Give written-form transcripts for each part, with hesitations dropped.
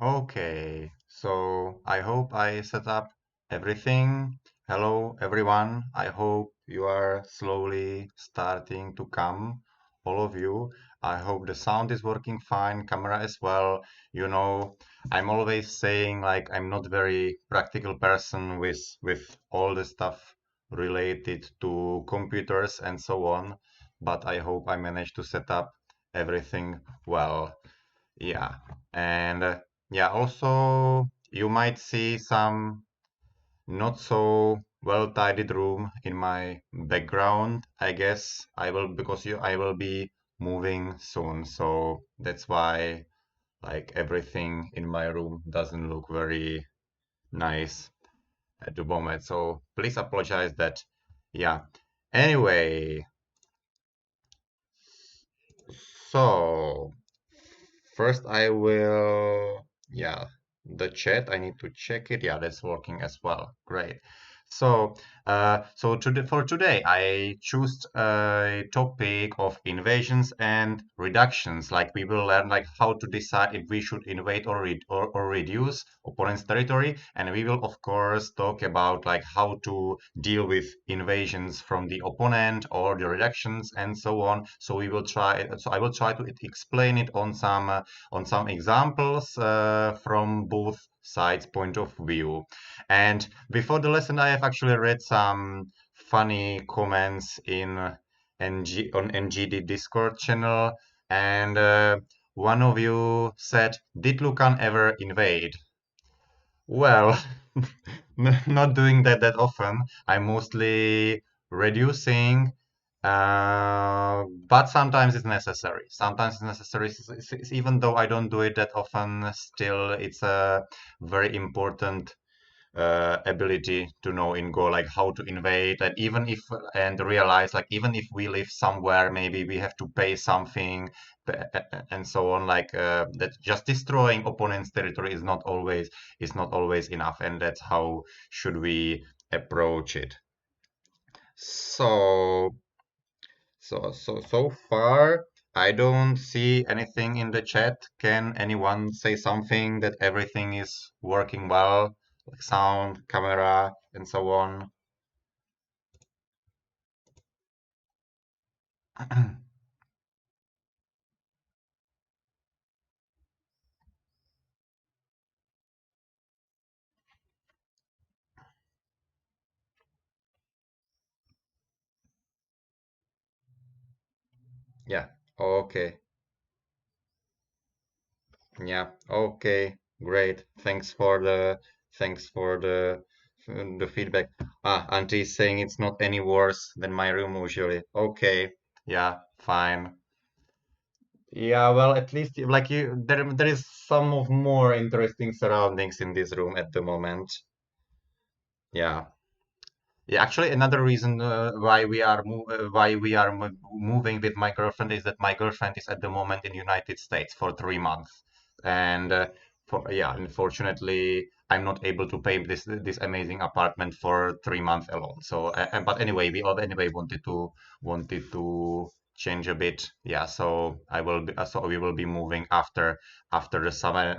Okay, so I hope I set up everything. Hello, everyone. I hope you are slowly starting to come, all of you. I hope the sound is working fine, camera as well. I'm always saying like I'm not very practical person with all the stuff related to computers and so on, but I hope I managed to set up everything well. Yeah, and yeah, also you might see some not so well tidied room in my background. I guess I will be moving soon, so that's why like everything in my room doesn't look very nice at the moment. So please apologize that. Yeah. Anyway, so first, I will, yeah, the chat, I need to check it. Yeah, that's working as well. Great. So, for today, I choose a topic of invasions and reductions. Like we will learn like how to decide if we should invade or reduce opponent's territory, and we will of course talk about like how to deal with invasions from the opponent or the reductions and so on. So we will try. So I will try to explain it on some examples from both sides' point of view. And before the lesson, I have actually read some funny comments in on NGD Discord channel, and one of you said, "Did Lukan ever invade?" Well, not doing that often. I'm mostly reducing, but sometimes it's necessary. Sometimes it's necessary, even though I don't do it that often. Still, it's a very important ability to know in Go, like how to invade, and realize, like even if we live somewhere, maybe we have to pay something, and so on. Like that, just destroying opponent's territory is not always enough, and that's how should we approach it. So, so far, I don't see anything in the chat. Can anyone say something that everything is working well, like sound, camera, and so on? Yeah. Okay. Yeah. Okay. Great. Thanks for the feedback. Ah, Auntie is saying it's not any worse than my room usually. Okay. Yeah. Fine. Yeah, well, at least like there is some of more interesting surroundings in this room at the moment. Yeah, yeah. Actually, another reason why we are moving with my girlfriend is that my girlfriend is at the moment in United States for 3 months, and for yeah, unfortunately, I'm not able to pay this amazing apartment for 3 months alone. So, but anyway, we all anyway wanted to change a bit. Yeah, so so we will be moving after the summer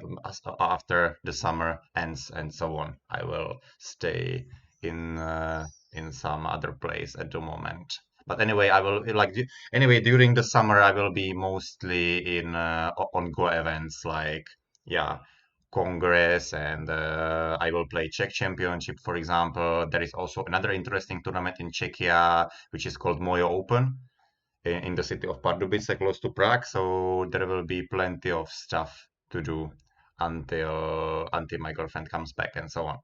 after the summer ends and so on. I will stay in in some other place at the moment. But anyway, I will anyway during the summer I will be mostly in on Go events like yeah Congress, and I will play Czech Championship, for example. There is also another interesting tournament in Czechia, which is called Moyo Open in the city of Pardubice, close to Prague. So there will be plenty of stuff to do until my girlfriend comes back and so on.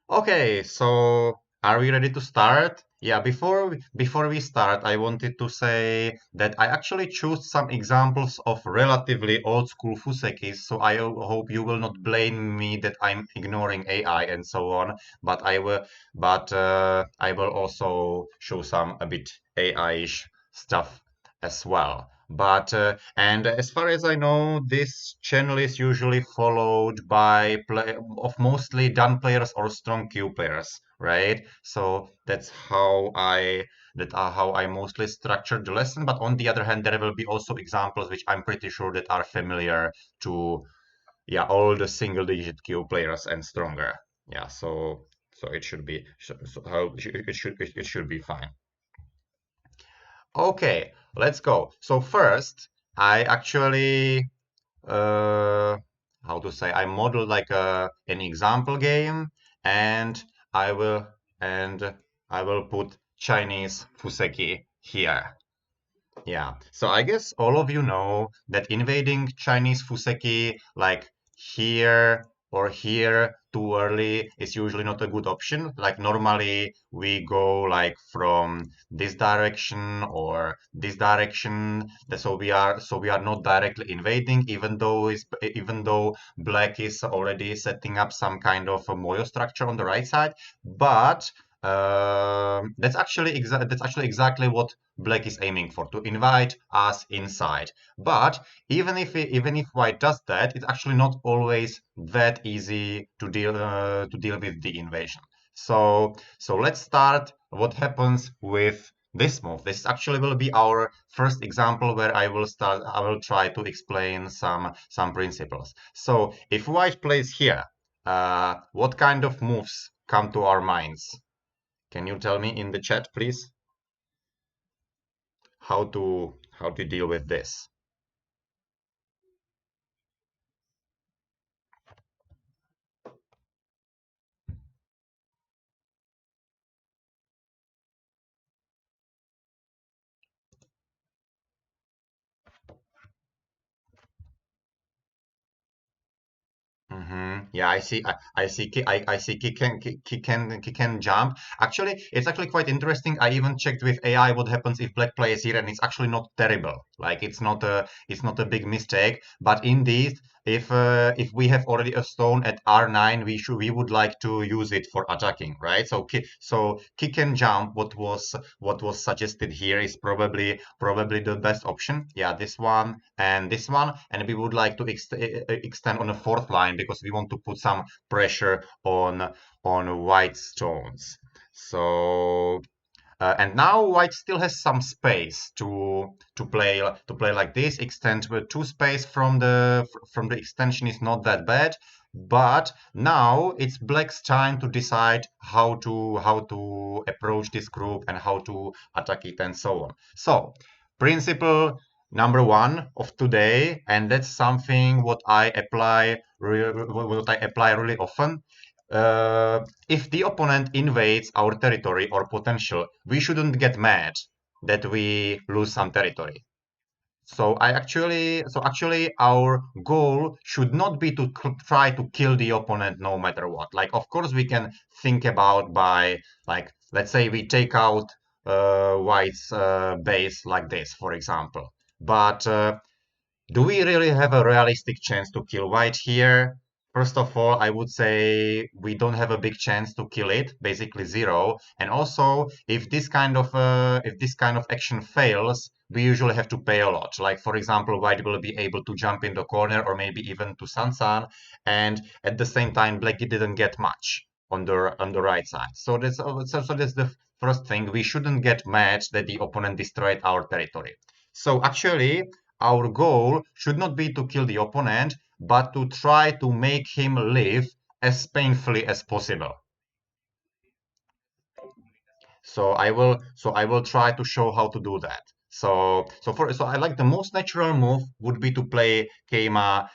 Okay, so are we ready to start? Yeah, before we start, I wanted to say that I actually chose some examples of relatively old school fusekis, so I hope you will not blame me that I'm ignoring AI and so on, but I will also show some a bit AI-ish stuff as well. But and as far as I know, this channel is usually followed by play of mostly done players or strong queue players, right? So that's how I that are how I mostly structured the lesson. But on the other hand, there will be also examples which I'm pretty sure that are familiar to, yeah, all the single digit queue players and stronger. Yeah, so it should be it should be fine. Okay, let's go. So first, I actually uh, how to say, I modeled like an example game, and I will and I will put Chinese fuseki here. Yeah, so I guess all of you know that invading Chinese fuseki like here or here too early is usually not a good option. Like normally we go like from this direction or this direction. So we are not directly invading, even though black is already setting up some kind of a moyo structure on the right side. But that's actually exactly what black is aiming for, to invite us inside. But even if white does that, it's actually not always that easy to deal with the invasion. So let's start what happens with this move. This actually will be our first example where I will try to explain some principles. So if white plays here, what kind of moves come to our minds? Can you tell me in the chat, please, how to deal with this? Yeah, I see. I see. I see. He can jump. Actually, it's actually quite interesting. I even checked with AI what happens if black plays here, and it's actually not terrible. Like it's not a big mistake. But indeed, if we have already a stone at R9, we would like to use it for attacking, right? So kick and jump. What was suggested here is probably the best option. Yeah, this one, and we would like to extend on a fourth line because we want to put some pressure on white stones. So and now white still has some space to play like this. Extend with two space from the extension is not that bad, but now it's black's time to decide how to approach this group and how to attack it and so on. So principle number one of today, and that's something what I apply really often. If the opponent invades our territory or potential, we shouldn't get mad that we lose some territory. So our goal should not be to try to kill the opponent no matter what. Like, of course, we can think about by, like, let's say we take out White's base like this, for example. But do we really have a realistic chance to kill white here? First of all, I would say we don't have a big chance to kill it, basically zero. And also, if this kind of action fails, we usually have to pay a lot. Like for example, white will be able to jump in the corner or maybe even to Sansan, and at the same time, black didn't get much on the right side. So that's the first thing. We shouldn't get mad that the opponent destroyed our territory. So actually, our goal should not be to kill the opponent, but to try to make him live as painfully as possible. So I will try to show how to do that. So I like the most natural move would be to play Keima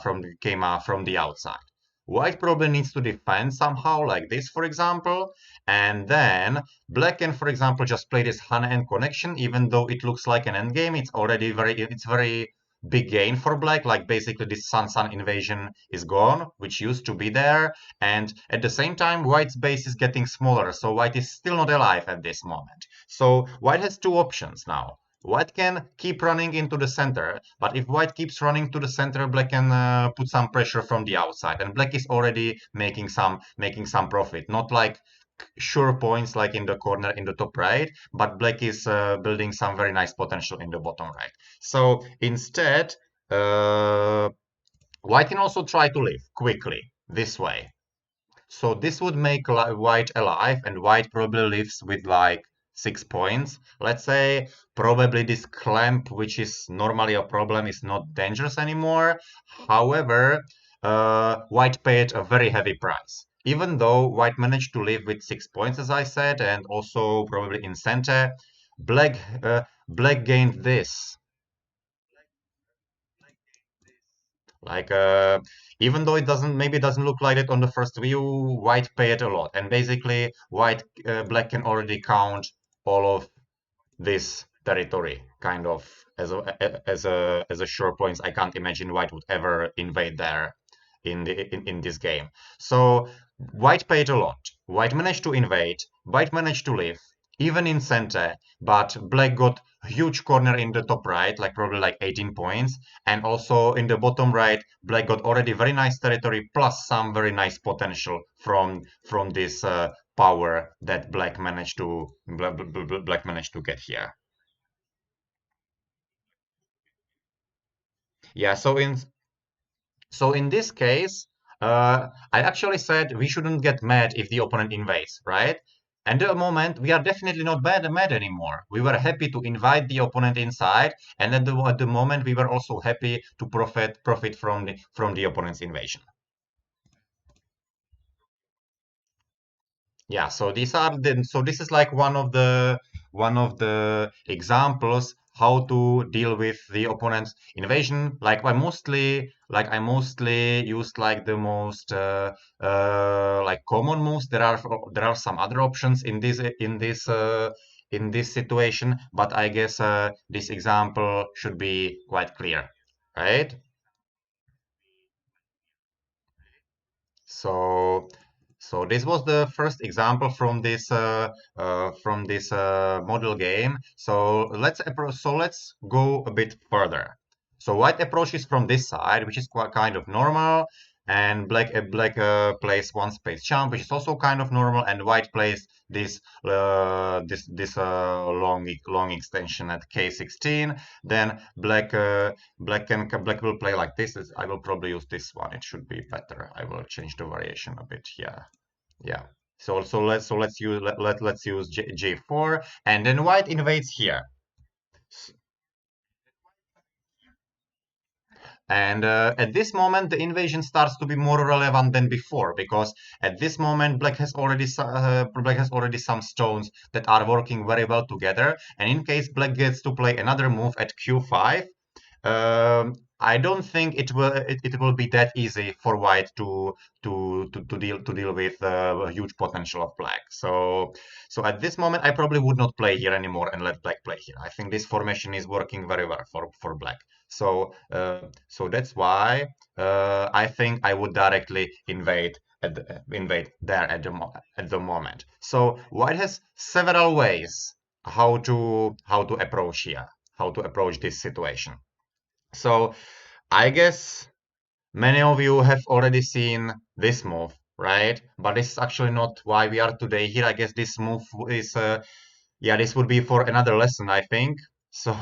from the outside. White probably needs to defend somehow like this, for example, and then black can, for example, just play this Hana and connection, even though it looks like an endgame. It's very big gain for black. Like basically this Sun invasion is gone, which used to be there, and at the same time, white's base is getting smaller, so white is still not alive at this moment. So white has two options now. White can keep running into the center, but if white keeps running to the center, black can put some pressure from the outside, and black is already making some profit. Not like sure points like in the corner in the top right, but black is building some very nice potential in the bottom right. So instead, uh, white can also try to live quickly this way. So this would make white alive, and white probably lives with like 6 points. Let's say probably this clamp, which is normally a problem, is not dangerous anymore. However, white paid a very heavy price. Even though white managed to live with 6 points, as I said, and also probably in center, black gained this. Like, even though it doesn't, maybe it doesn't look like it on the first view, white paid a lot. And basically, black can already count all of this territory, kind of as a sure points. I can't imagine white would ever invade there in this game. So white paid a lot. White managed to invade. White managed to live, even in center. But black got a huge corner in the top right, like probably like 18 points, and also in the bottom right, black got already very nice territory plus some very nice potential from this power that black managed to get here. Yeah, so in this case, I actually said we shouldn't get mad if the opponent invades, right? And at the moment, we are definitely not mad anymore. We were happy to invite the opponent inside, and at the moment, we were also happy to profit from the opponent's invasion. Yeah, so this is like one of the examples how to deal with the opponent's invasion. Like I mostly used like the most like common moves. There are some other options in this situation, but I guess this example should be quite clear, right? So, so this was the first example from this model game. So let's go a bit further. So white approaches from this side, which is quite kind of normal, and black plays one space jump, which is also kind of normal, and white plays this long extension at k16. Then black will play like this. I will probably use this one. It should be better. I will change the variation a bit. Yeah, yeah. So let's use J4, and then white invades here. And at this moment, the invasion starts to be more relevant than before, because at this moment, black has already some stones that are working very well together. And in case black gets to play another move at q5, I don't think it will be that easy for white to deal with a huge potential of black. So at this moment, I probably would not play here anymore and let black play here. I think this formation is working very well for black. So that's why I think I would directly invade there at the moment. So white has several ways how to approach here, how to approach this situation. So I guess many of you have already seen this move, right? But this is actually not why we are today here. I guess this move is, yeah, this would be for another lesson, I think. So,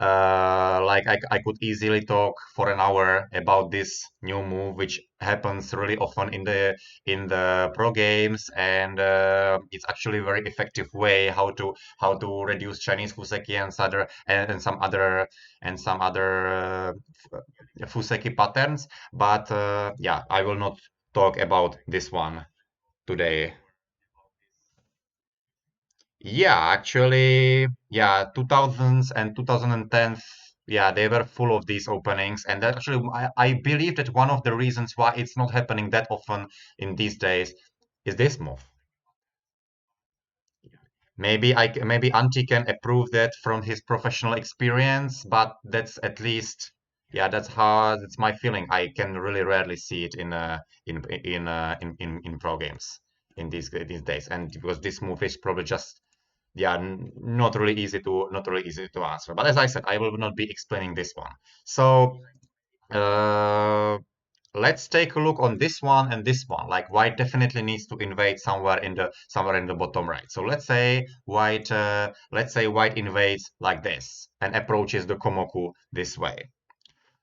like I could easily talk for an hour about this new move, which happens really often in the pro games, and it's actually a very effective way how to reduce Chinese fuseki and some other fuseki patterns. But yeah, I will not talk about this one today. Yeah, actually, yeah, 2000s and 2010s, yeah, they were full of these openings. And that actually, I believe that one of the reasons why it's not happening that often in these days is this move. Maybe Antti can approve that from his professional experience, but that's at least, yeah, that's my feeling. I can really rarely see it in pro games in these days, and because this move is probably just, yeah, not really easy to answer. But as I said, I will not be explaining this one. So uh, let's take a look on this one and this one. Like white definitely needs to invade somewhere in the bottom right. So let's say white invades like this and approaches the Komoku this way.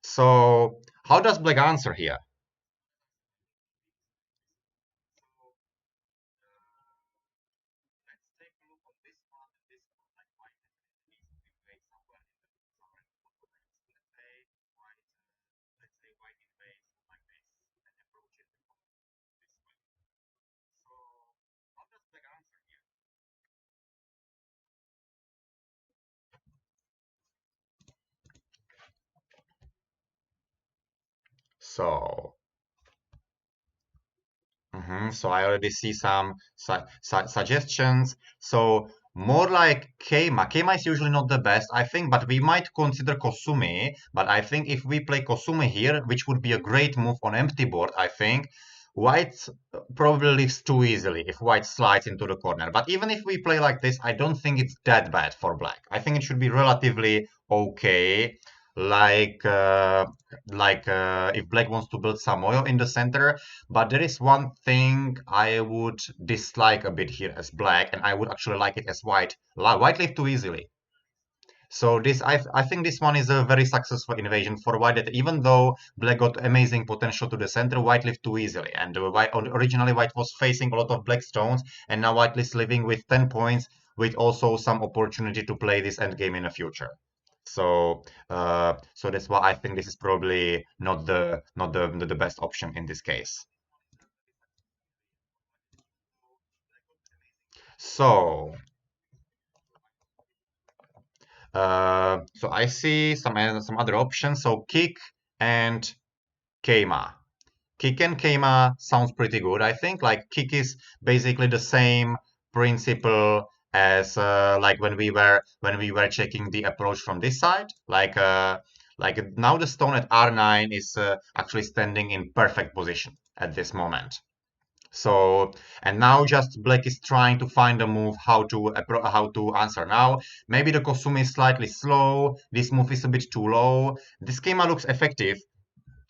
So how does black answer here? So. So I already see some suggestions. So more like Keima. Keima is usually not the best, I think, but we might consider Kosumi. But I think if we play Kosumi here, which would be a great move on empty board, I think, White probably leaves too easily if White slides into the corner. But even if we play like this, I don't think it's that bad for Black. I think it should be relatively okay. Like, uh, like if Black wants to build some moyo in the center, but there is one thing I would dislike a bit here as Black, and I would actually like it as White. White leave too easily. So I think this one is a very successful invasion for White. That even though Black got amazing potential to the center, White lived too easily. And originally White was facing a lot of black stones, and now White is living with 10 points, with also some opportunity to play this endgame in the future. So that's why I think this is probably not the best option in this case. So so I see some other options. So kick and keima. Kick and keima sounds pretty good. I think like kick is basically the same principle as like when we were checking the approach from this side. Like now the stone at R9 is actually standing in perfect position at this moment. So, and now just Black is trying to find a move how to answer. Now, maybe the Kosumi is slightly slow. This move is a bit too low. This schema looks effective.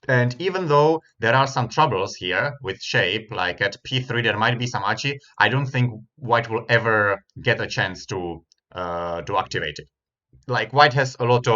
And even though there are some troubles here with shape, like at P3 there might be some Achi, I don't think White will ever get a chance to activate it. Like White has a lot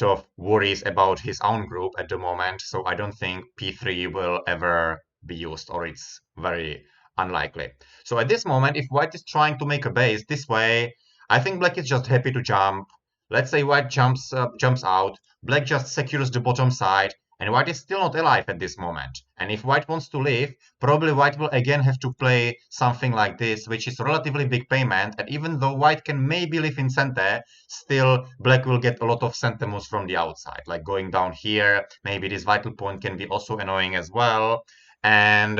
of worries about his own group at the moment, so I don't think P3 will ever be used, or it's very unlikely. So at this moment, if White is trying to make a base this way, I think Black is just happy to jump. Let's say White jumps out, Black just secures the bottom side, and White is still not alive at this moment. And if White wants to leave, probably White will again have to play something like this, which is relatively big payment, and even though White can maybe live in center, still Black will get a lot of center moves from the outside, like going down here. Maybe this vital point can be also annoying as well. And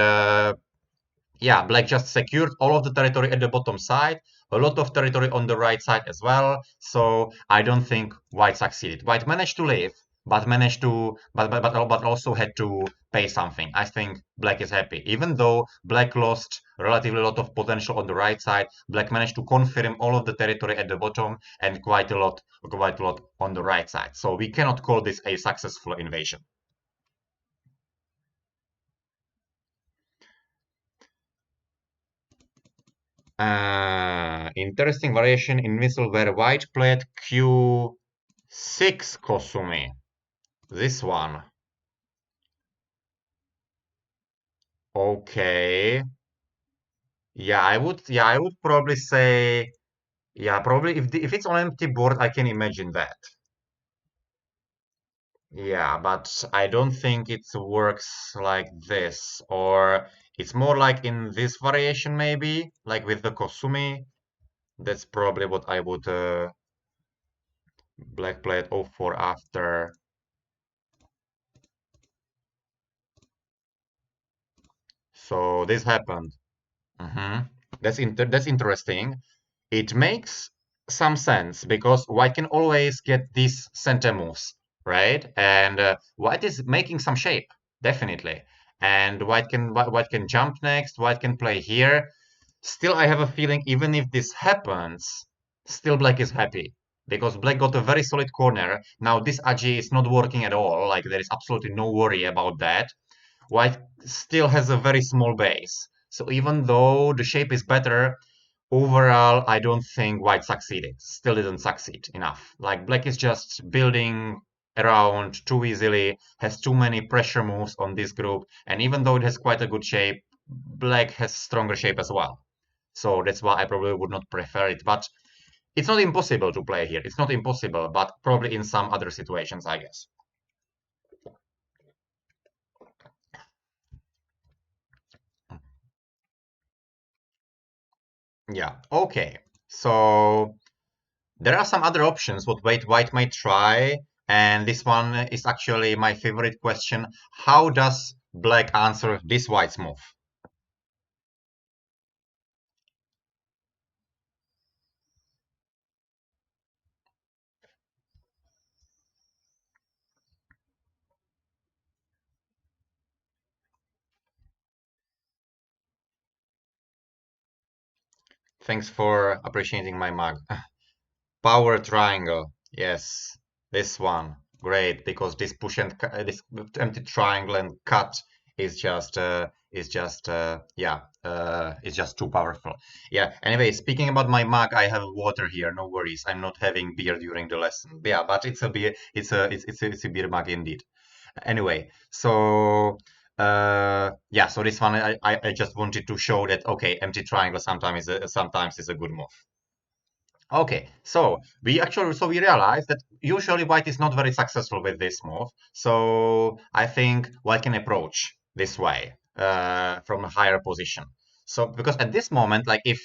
yeah, Black just secured all of the territory at the bottom side, a lot of territory on the right side as well. So I don't think White succeeded. White managed to live, but managed to, but also had to pay something. I think Black is happy, even though Black lost relatively a lot of potential on the right side. Black managed to confirm all of the territory at the bottom and quite a lot on the right side. So we cannot call this a successful invasion. Interesting variation in whistle where White played Q6 Kosumi. This one. Okay. Yeah, I would probably say, yeah, probably if it's on empty board, I can imagine that. Yeah, but I don't think it works like this, or it's more like in this variation maybe, like with the Kosumi. That's probably what I would Black played 04 after. So this happened. hmm that's interesting. It makes some sense because White can always get these center moves, right? And White is making some shape, definitely. And White can jump next. White can play here. Still, I have a feeling even if this happens, still Black is happy because Black got a very solid corner. Now this Agi is not working at all. Like there is absolutely no worry about that. White still has a very small base. So even though the shape is better, overall, I don't think White succeeded. Still didn't succeed enough. Like Black is just building around too easily, has too many pressure moves on this group, and even though it has quite a good shape, Black has stronger shape as well. So that's why I probably would not prefer it. But it's not impossible to play here. It's not impossible, but probably in some other situations, I guess. Yeah. Okay. So there are some other options what White might try, And this one is actually my favorite question. How does black answer this white's move? Thanks for appreciating my mug. Power triangle. Yes, this one. Great, because this push and this empty triangle and cut is just too powerful. Yeah. Anyway, speaking about my mug, I have water here. No worries. I'm not having beer during the lesson. Yeah, but it's a beer. It's a beer mug indeed. Anyway, so yeah, so this one I just wanted to show that okay, empty triangle sometimes is a good move. Okay, so we realized that usually white is not very successful with this move. So I think white can approach this way from a higher position. So because at this moment, like if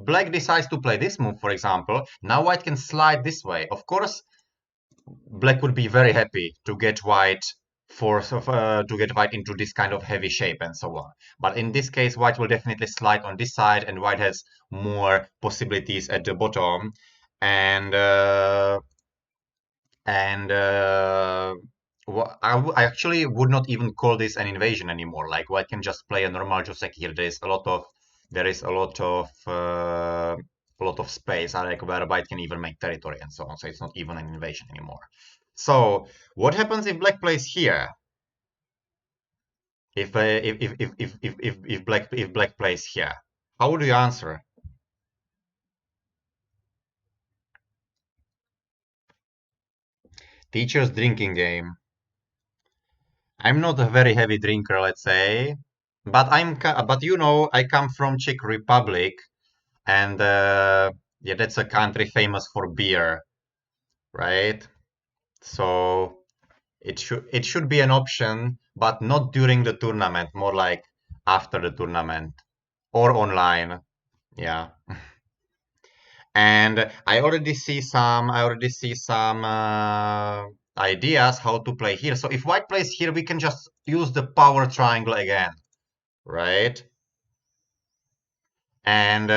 black decides to play this move, for example, now white can slide this way. Of course, black would be very happy to get white to get white into this kind of heavy shape and so on. But in this case, white will definitely slide on this side, and white has more possibilities at the bottom. And and I actually would not even call this an invasion anymore. Like white can just play a normal joseki here. There is a lot of space, like where white can even make territory and so on. So it's not even an invasion anymore. So what happens if black plays here? If black plays here, how would you answer? Teacher's drinking game. I'm not a very heavy drinker, let's say, but but you know, I come from Czech Republic, and yeah, that's a country famous for beer, right? So it should be an option, but not during the tournament, more like after the tournament or online. Yeah. And I already see some ideas how to play here. So if white plays here, we can just use the power triangle again, right? And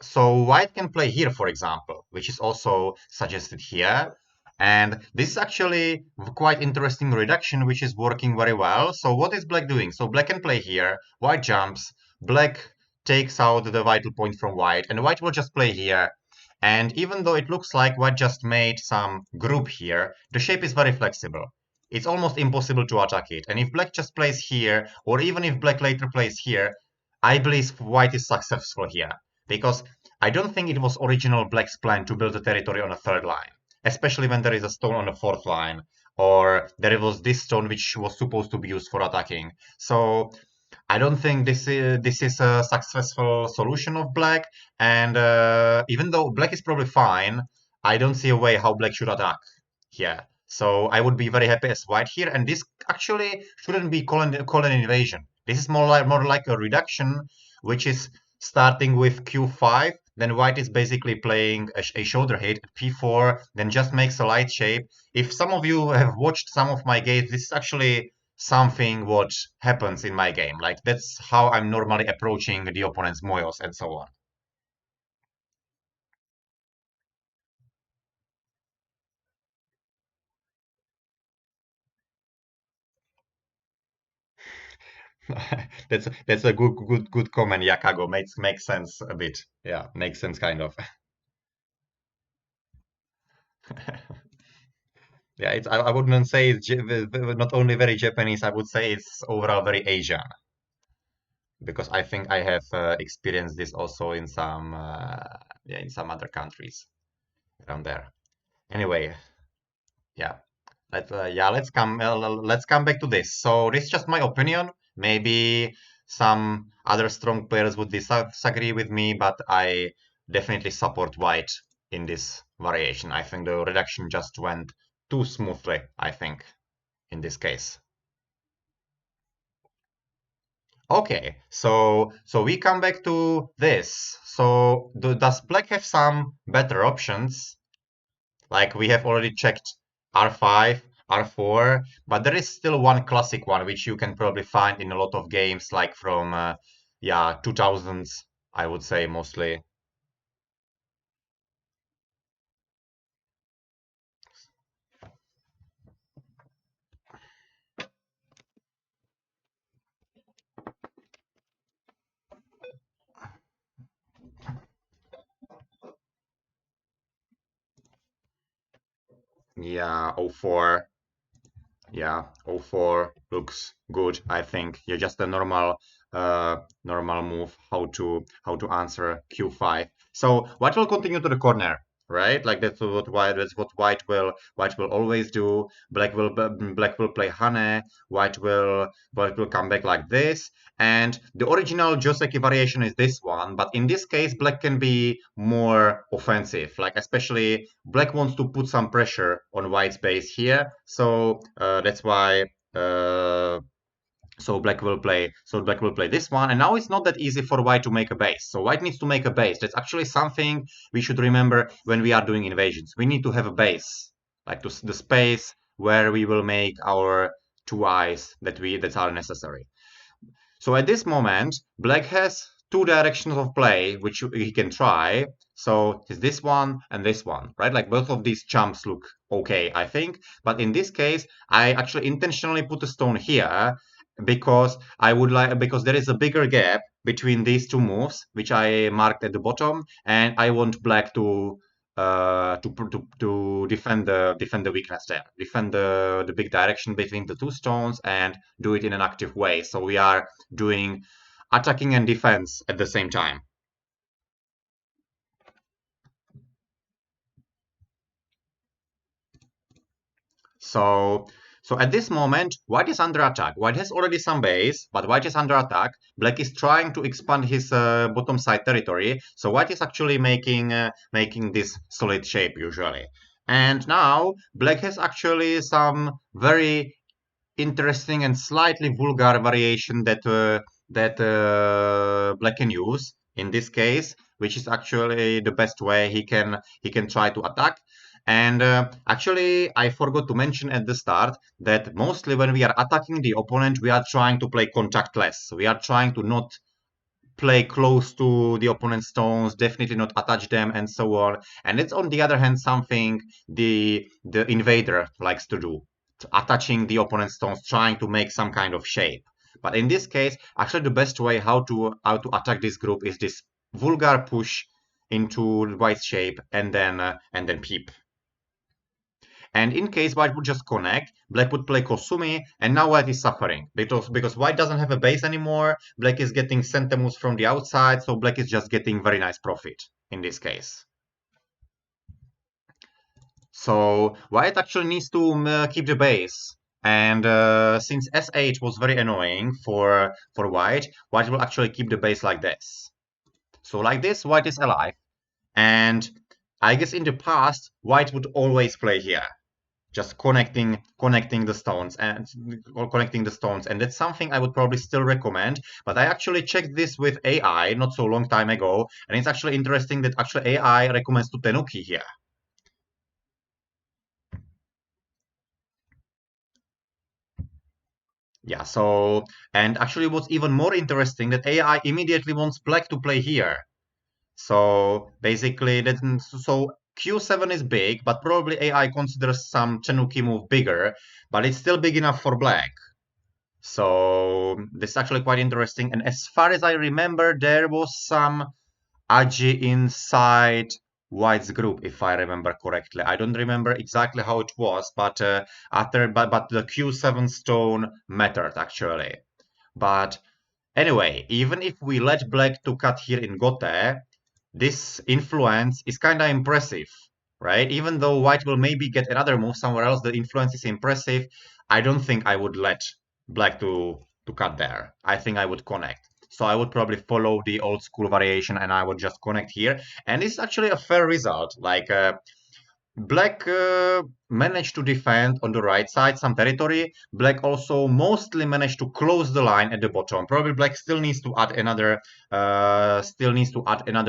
so white can play here, for example, which is also suggested here. And this is actually quite interesting reduction, which is working very well. So what is black doing? So black can play here, white jumps, black takes out the vital point from white, and white will just play here. And even though it looks like white just made some group here, the shape is very flexible. It's almost impossible to attack it. And if black just plays here, or even if black later plays here, I believe white is successful here. Because I don't think it was original black's plan to build a territory on a third line, especially when there is a stone on the fourth line, or there was this stone which was supposed to be used for attacking. So I don't think this is a successful solution of black. And even though black is probably fine, I don't see a way how black should attack here. So I would be very happy as white here. And this actually shouldn't be called an invasion. This is more like a reduction, which is starting with Q5. Then white is basically playing a shoulder hit at P4, then just makes a light shape. If some of you have watched some of my games, this is actually something what happens in my game. Like that's how I'm normally approaching the opponent's moyos and so on. That's a good comment, Yakago. Makes sense a bit. Yeah, makes sense kind of. Yeah, I wouldn't say it's not only very Japanese. I would say it's overall very Asian because I think I have experienced this also in some yeah, in some other countries around there. Anyway, yeah. Let's come back to this. So this is just my opinion. Maybe some other strong players would disagree with me, but I definitely support white in this variation. I think the reduction just went too smoothly, I think, in this case. Okay, so we come back to this. So does black have some better options? Like we have already checked R5, R4, but there is still one classic one which you can probably find in a lot of games, like from yeah 2000s, I would say mostly. Yeah, 04. Yeah, 04 looks good. I think you're just a normal move how to answer Q5. So white will continue to the corner, right? Like that's what white will always do. Black will play Hane. White will come back like this. And the original joseki variation is this one, but in this case, black can be more offensive. Like especially black wants to put some pressure on white's base here, so that's why. Uh, so black will play this one, and now it's not that easy for white to make a base. So white needs to make a base. That's actually something we should remember when we are doing invasions. We need to have a base, like the space where we will make our two eyes that are necessary. So at this moment, black has two directions of play which he can try. So it's this one and this one, right? Like both of these jumps look okay, I think. But in this case, I actually intentionally put a stone here because there is a bigger gap between these two moves, which I marked at the bottom, and I want black to defend the weakness there, defend the big direction between the two stones, and do it in an active way. So we are doing attacking and defense at the same time. So, so at this moment, white is under attack. White has already some base, but white is under attack. Black is trying to expand his bottom side territory. So white is actually making this solid shape usually. And now black has actually some very interesting and slightly vulgar variation that black can use in this case, which is actually the best way he can try to attack. And actually, I forgot to mention at the start that mostly when we are attacking the opponent, we are trying to play contactless. We are trying to not play close to the opponent's stones, definitely not attach them, and so on. And it's on the other hand something the invader likes to do, attaching the opponent's stones, trying to make some kind of shape. But in this case, actually the best way how to attack this group is this vulgar push into white shape and then peep. And in case white would just connect, black would play Kosumi, and now white is suffering. Because white doesn't have a base anymore, black is getting Sentemus from the outside, so black is just getting very nice profit in this case. So white actually needs to keep the base. And since S8 was very annoying for white will actually keep the base like this. So like this, white is alive. And I guess in the past, white would always play here, just connecting the stones and that's something I would probably still recommend. But I actually checked this with AI not so long time ago, and it's actually interesting that actually AI recommends to tenuki here. Yeah, so and actually what's even more interesting that AI immediately wants black to play here. So basically so Q7 is big, but probably AI considers some tenuki move bigger, but it's still big enough for black. So this is actually quite interesting. And as far as I remember, there was some Aji inside White's group, if I remember correctly. I don't remember exactly how it was, but the Q7 stone mattered actually. But anyway, even if we let black to cut here in Gote, this influence is kind of impressive, right? Even though white will maybe get another move somewhere else, the influence is impressive. I don't think I would let black to cut there. I think I would connect. So I would probably follow the old school variation and I would just connect here. And it's actually a fair result. Like Black managed to defend on the right side some territory. Black also mostly managed to close the line at the bottom. Probably Black still needs to add another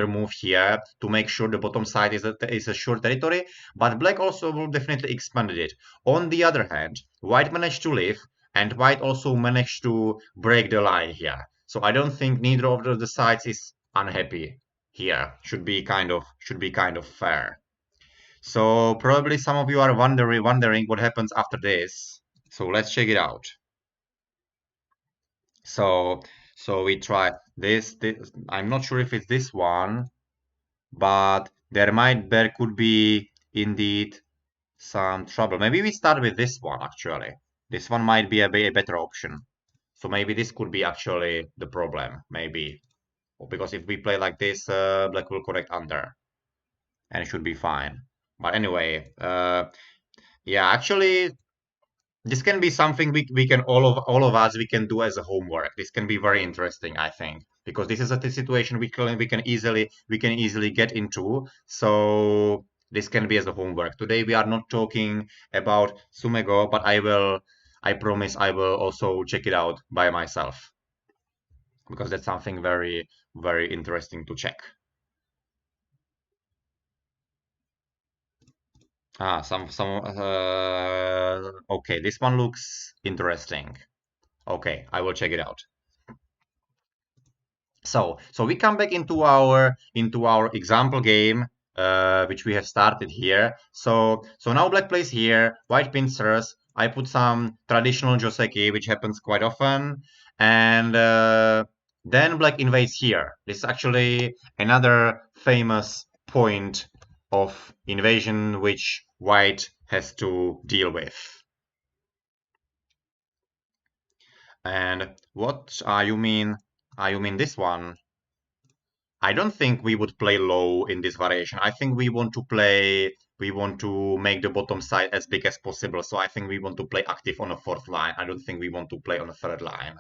move here to make sure the bottom side is a sure territory. But Black also will definitely expand it. On the other hand, White managed to live, and White also managed to break the line here. So I don't think neither of the sides is unhappy here. Should be kind of fair. So probably some of you are wondering what happens after this. So let's check it out. So we try this. I'm not sure if it's this one, but there could be indeed some trouble. Maybe we start with this one actually. This one might be a better option. So maybe this could be actually the problem. Maybe because if we play like this, Black will correct under, and it should be fine. But anyway, yeah, actually, this can be something we can all of us we can do as a homework. This can be very interesting, I think, because this is a situation we can easily get into. So this can be as a homework. Today we are not talking about Sumego, but I promise I will also check it out by myself because that's something very, very interesting to check. Okay, this one looks interesting. Okay, I will check it out. So we come back into our example game, which we have started here. So now Black plays here, White pincers. I put some traditional joseki, which happens quite often, and then Black invades here. This is actually another famous point of invasion which White has to deal with. And what you mean? You mean this one? I don't think we would play low in this variation. I think we want to make the bottom side as big as possible. So I think we want to play active on a fourth line. I don't think we want to play on a third line.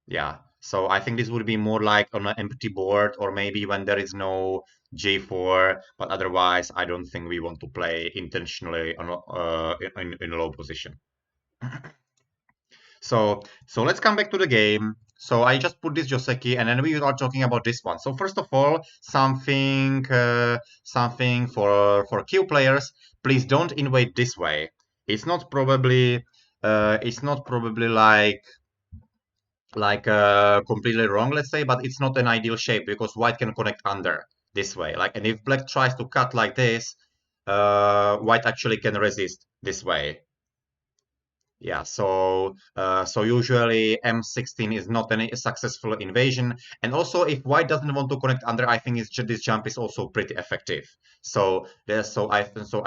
Yeah. So I think this would be more like on an empty board or maybe when there is no J4. But otherwise, I don't think we want to play intentionally in a low position. So let's come back to the game. So I just put this joseki, and then we are talking about this one. So first of all, something for Q players. Please don't invade this way. It's not probably like completely wrong, let's say, but it's not an ideal shape because white can connect under this way. Like, and if black tries to cut like this, white actually can resist this way. Yeah, so usually M16 is not a successful invasion, and also if white doesn't want to connect under, I think this jump is also pretty effective. So I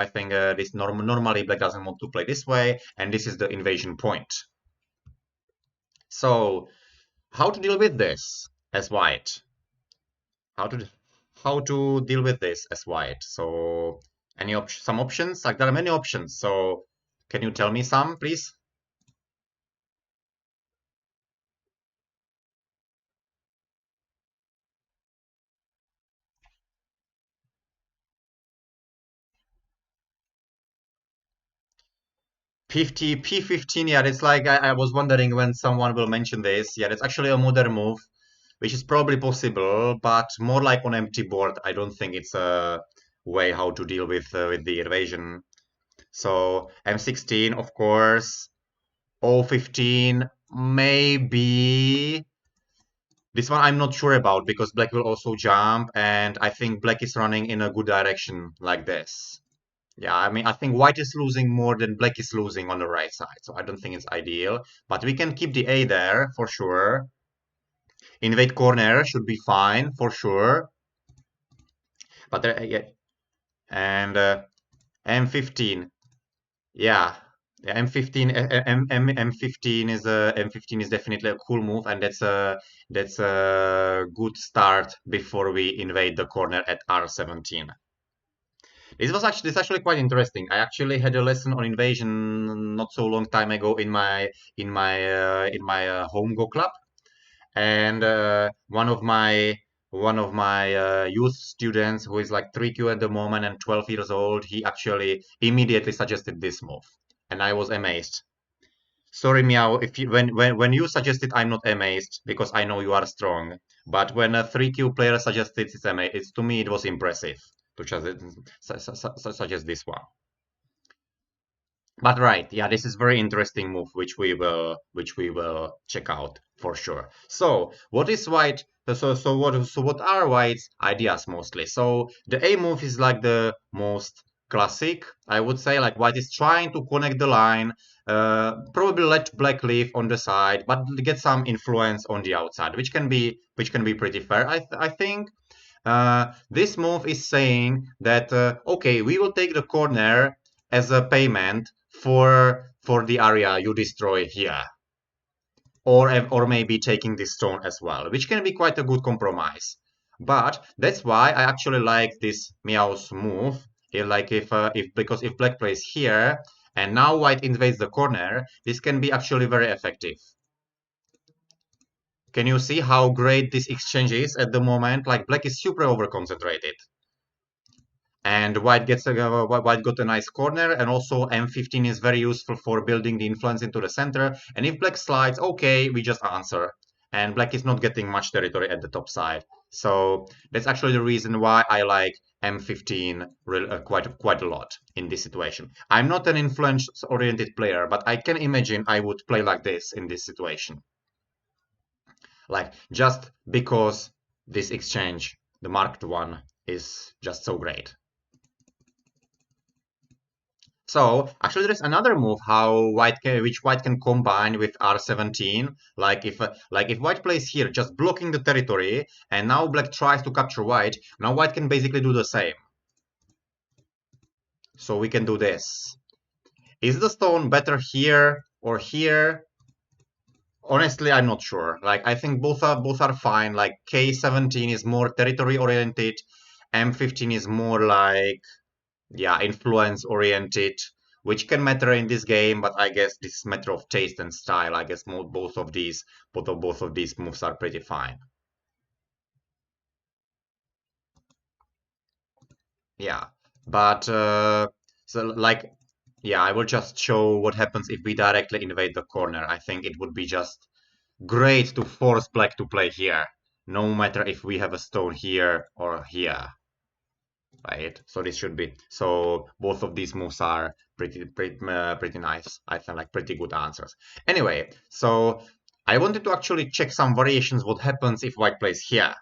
think this normally black doesn't want to play this way, and this is the invasion point. So how to deal with this as white? How to deal with this as white? So some options? Like there are many options. So can you tell me some, please? 50 P15, yeah, it's like I was wondering when someone will mention this. Yeah, it's actually a modern move, which is probably possible, but more like on empty board. I don't think it's a way how to deal with the invasion. So M16, of course, O15, maybe. This one I'm not sure about because black will also jump, and I think black is running in a good direction like this. Yeah, I mean, I think white is losing more than black is losing on the right side, so I don't think it's ideal. But we can keep the A there for sure. Invade corner should be fine for sure. But yeah, and M15, yeah, yeah, M15 is definitely a cool move, and that's a good start before we invade the corner at R17. This is actually quite interesting. I actually had a lesson on invasion not so long time ago in my home go club, and one of my youth students who is like 3Q at the moment and 12 years old, he actually immediately suggested this move, and I was amazed. Sorry, Meow, if you, when you suggested, I'm not amazed because I know you are strong. But when a 3Q player suggested, it's to me it was impressive to suggest this one. But right, yeah, this is very interesting move, which we will check out for sure. So what is white? So what are white's ideas mostly? So the A move is like the most classic, I would say. Like white is trying to connect the line, probably let black leave on the side, but get some influence on the outside, which can be pretty fair, I think. This move is saying that okay, we will take the corner as a payment for the area you destroy here, or maybe taking this stone as well, which can be quite a good compromise. But that's why I actually like this Meow's move. Like if because if black plays here and now white invades the corner, this can be actually very effective. Can you see how great this exchange is at the moment? Like black is super over concentrated. And white got a nice corner, and also M15 is very useful for building the influence into the center. And if black slides, okay, we just answer. And black is not getting much territory at the top side. So that's actually the reason why I like M15 quite a lot in this situation. I'm not an influence-oriented player, but I can imagine I would play like this in this situation. Like just because this exchange, the marked one, is just so great. So actually, there is another move which white can combine with R17. Like if white plays here, just blocking the territory, and now black tries to capture white. Now white can basically do the same. So we can do this. Is the stone better here or here? Honestly, I'm not sure. Like I think both are fine. Like K17 is more territory oriented, M15 is more like influence oriented, which can matter in this game, but I guess this is a matter of taste and style. I guess both of these moves are pretty fine. Yeah, but I will just show what happens if we directly invade the corner. I think it would be just great to force black to play here, no matter if we have a stone here or here. Right, so this should be so both of these moves are pretty nice. I think like pretty good answers. Anyway, so I wanted to actually check some variations. What happens if white plays here?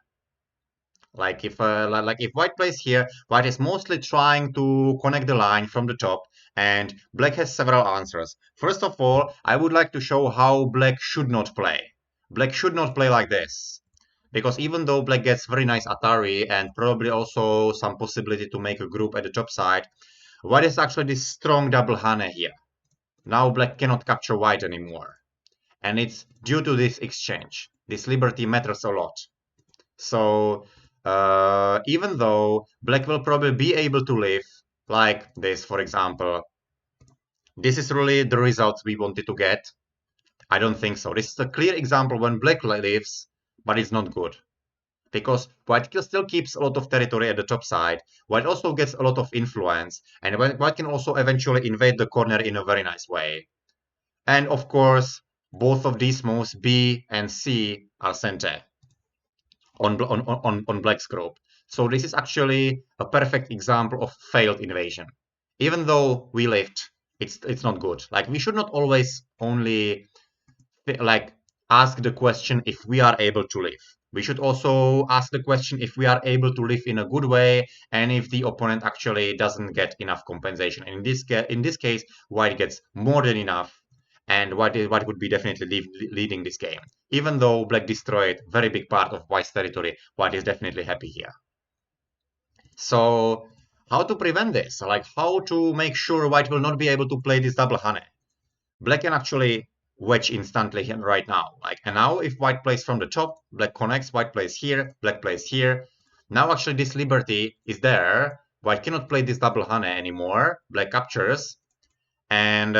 Like if white plays here, white is mostly trying to connect the line from the top, and black has several answers. First of all, I would like to show how black should not play. Black should not play like this. Because even though black gets very nice Atari and probably also some possibility to make a group at the top side, white is actually this strong double Hane here. Now black cannot capture white anymore. And it's due to this exchange. This liberty matters a lot. So even though black will probably be able to live like this, for example, this is really the results we wanted to get. I don't think so. This is a clear example when black lives, but it's not good. Because white still keeps a lot of territory at the top side. White also gets a lot of influence, and white can also eventually invade the corner in a very nice way. And of course, both of these moves, B and C, are center on black's group. So this is actually a perfect example of failed invasion. Even though we lived, it's not good. Like we should not always only like ask the question if we are able to live. We should also ask the question if we are able to live in a good way and if the opponent actually doesn't get enough compensation. And in this case, white gets more than enough, and white would be definitely leading this game. Even though black destroyed a very big part of white's territory, white is definitely happy here. So how to prevent this? Like how to make sure white will not be able to play this double Hane? Black can actually wedge instantly here right now. And now if white plays from the top, black connects, white plays here, black plays here. Now actually this liberty is there. White cannot play this double Hane anymore. Black captures. And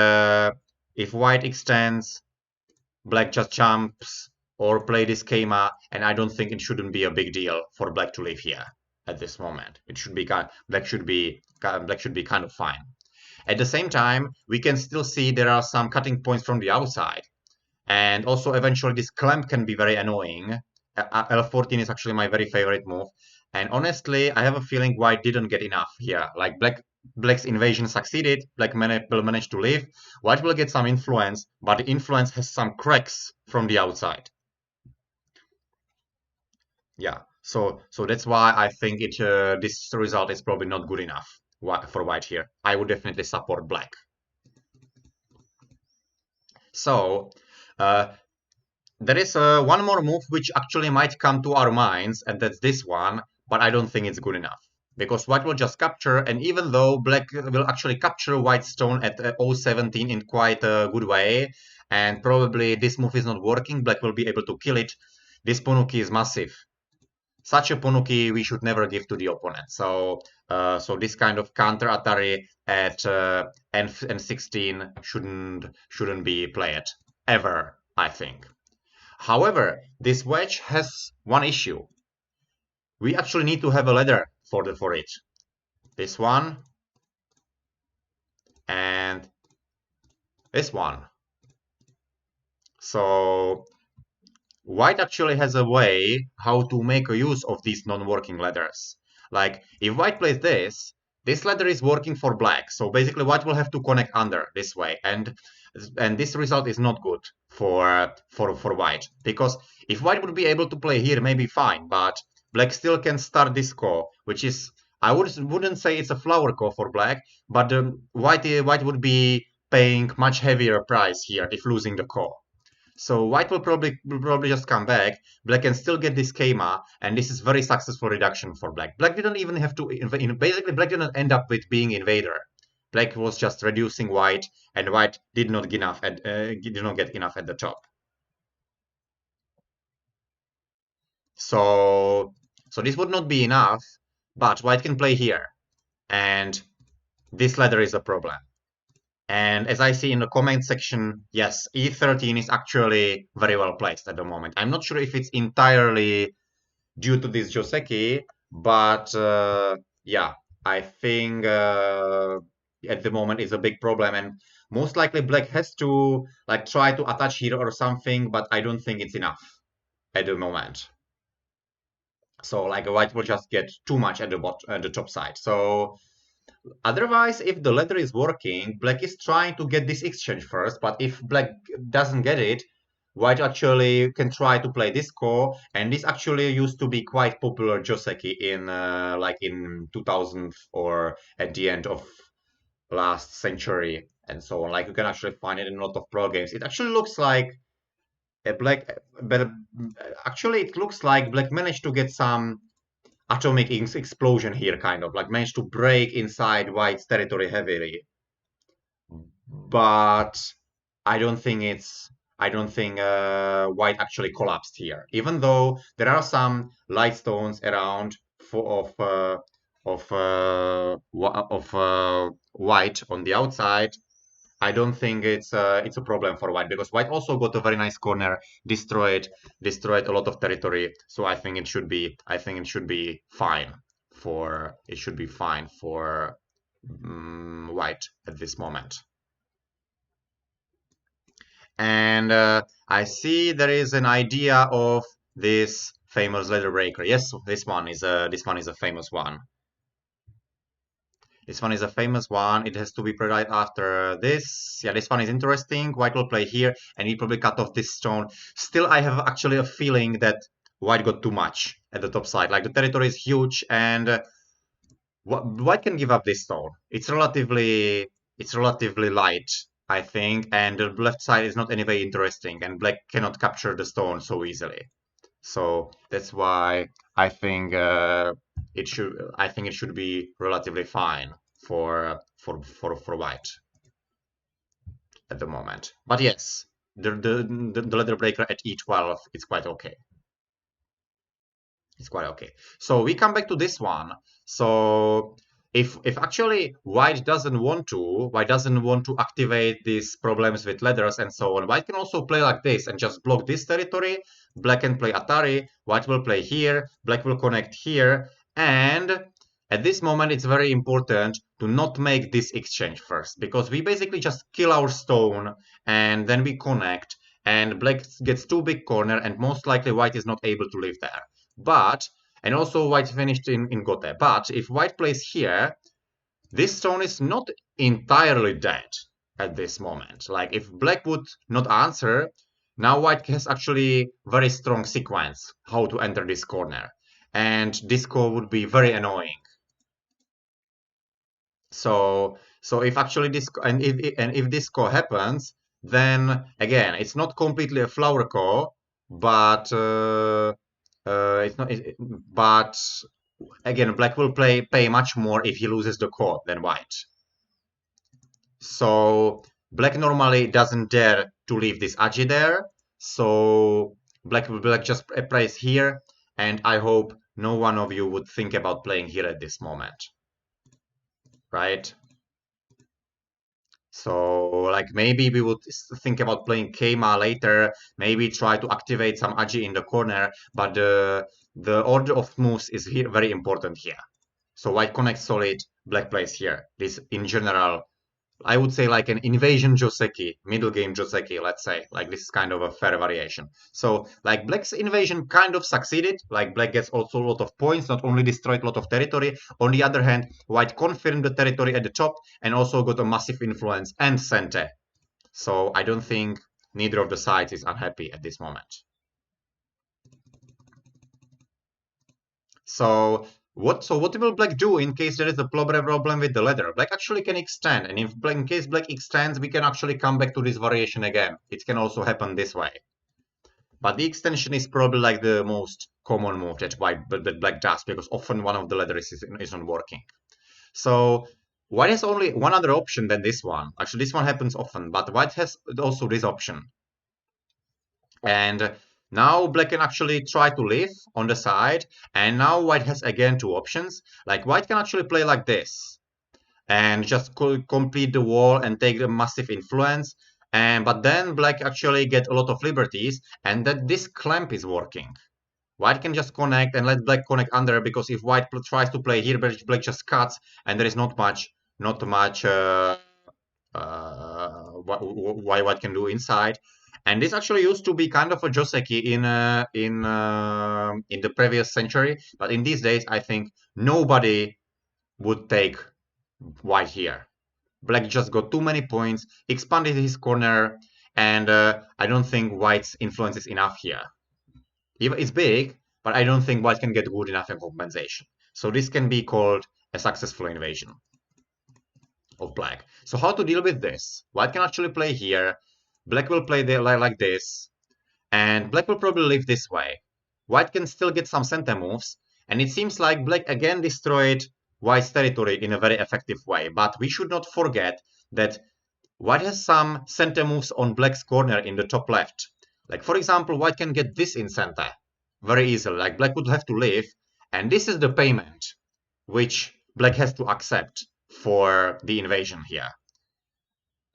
if white extends, black just jumps or play this schema, and I don't think it shouldn't be a big deal for black to leave here at this moment. It should be black should be kind of fine. At the same time, we can still see there are some cutting points from the outside. And also eventually this clamp can be very annoying. L14 is actually my very favorite move. And honestly, I have a feeling white didn't get enough here. Like black's invasion succeeded, black will manage to live. White will get some influence, but the influence has some cracks from the outside. Yeah, so that's why I think this result is probably not good enough for white here. I would definitely support black. So uh, there is one more move which actually might come to our minds, and that's this one, but I don't think it's good enough. Because white will just capture, and even though black will actually capture white stone at 017 in quite a good way, and probably this move is not working, black will be able to kill it. This Ponuki is massive. Such a Ponuki we should never give to the opponent. So this kind of counter Atari at N16 shouldn't be played ever, I think. However, this wedge has one issue. We actually need to have a ladder for it. This one and this one. So white actually has a way how to make a use of these non-working ladders. Like if white plays this ladder is working for black. So basically white will have to connect under this way. And this result is not good for white. Because if white would be able to play here, maybe fine, but black still can start this core, which is wouldn't say it's a flower core for black, but white would be paying much heavier price here if losing the core. So white will probably just come back. Black can still get this schema, and this is very successful reduction for black. Black didn't even have to basically black didn't end up with being invader. Black was just reducing white, and white did not get enough at the top. So this would not be enough, but white can play here, and this ladder is a problem. And as I see in the comment section, yes, E13 is actually very well placed at the moment. I'm not sure if it's entirely due to this joseki, but yeah, I think at the moment is a big problem, and most likely black has to like try to attach here or something, but I don't think it's enough at the moment. So like white will just get too much at the top side. So otherwise, if the ladder is working, black is trying to get this exchange first, but if black doesn't get it, white actually can try to play this core, and this actually used to be quite popular joseki in like in 2000 or at the end of last century and so on. Like you can actually find it in a lot of pro games. It actually looks like a black, but actually it looks like black managed to get some atomic explosion here, kind of like managed to break inside white's territory heavily. But I don't think white actually collapsed here, even though there are some light stones around of white on the outside. I don't think it's a problem for white because white also got a very nice corner, destroyed a lot of territory. So I think it should be fine for white at this moment. And I see there is an idea of this famous ladder breaker. Yes, this one is a famous one. This one is a famous one. It has to be played after this. Yeah, this one is interesting. White will play here, and he probably cut off this stone. Still, I have actually a feeling that white got too much at the top side. Like the territory is huge, and white can give up this stone. It's relatively light, I think, and the left side is not anyway interesting, and black cannot capture the stone so easily. So that's why I think it should be relatively fine for white at the moment. But yes, the ladder breaker at E12 is quite okay. It's quite okay. So we come back to this one. So if actually white doesn't want to activate these problems with letters and so on, white can also play like this and just block this territory. Black can play Atari, white will play here, black will connect here, and at this moment it's very important to not make this exchange first, because we basically just kill our stone and then we connect, and black gets too big corner, and most likely white is not able to live there. But and also white finished in Gote. But if white plays here, this stone is not entirely dead at this moment. Like if black would not answer, now white has actually very strong sequence how to enter this corner. And disco would be very annoying. So if actually this and if this core happens, then again it's not completely a flower core, but it's not. But again, black will pay much more if he loses the core than white. So black normally doesn't dare to leave this Aji there. So black just plays here, and I hope no one of you would think about playing here at this moment, right? So, like, maybe we would think about playing Keima later, maybe try to activate some Aji in the corner, but the order of moves is here very important here. So white connects solid, black plays here. This, in general, I would say like an invasion joseki, middle game joseki, let's say. Like, this is kind of a fair variation. So, like, black's invasion kind of succeeded. Like, black gets also a lot of points, not only destroyed a lot of territory. On the other hand, white confirmed the territory at the top and also got a massive influence and sente. So, I don't think neither of the sides is unhappy at this moment. So what will black do in case there is a problem with the ladder? Black actually can extend, and if in case black extends, we can actually come back to this variation again. It can also happen this way. But the extension is probably like the most common move that black does, because often one of the ladders isn't working. So white has only one other option than this one. Actually, this one happens often, but white has also this option. And now black can actually try to live on the side, and now white has again two options. Like, white can actually play like this and just complete the wall and take the massive influence, and but then black actually get a lot of liberties, and that this clamp is working. White can just connect and let black connect under, because if white tries to play here, black just cuts, and there is not much what white can do inside. And this actually used to be kind of a joseki in the previous century, but in these days I think nobody would take white here. Black just got too many points, expanded his corner, and I don't think white's influence is enough here. It's big, but I don't think white can get good enough in compensation. So this can be called a successful invasion of black. So how to deal with this? White can actually play here. Black will play like this, and black will probably live this way. White can still get some center moves, and it seems like black again destroyed white's territory in a very effective way. But we should not forget that white has some center moves on black's corner in the top left. Like, for example, white can get this in center very easily. Like, black would have to live, and this is the payment which black has to accept for the invasion here.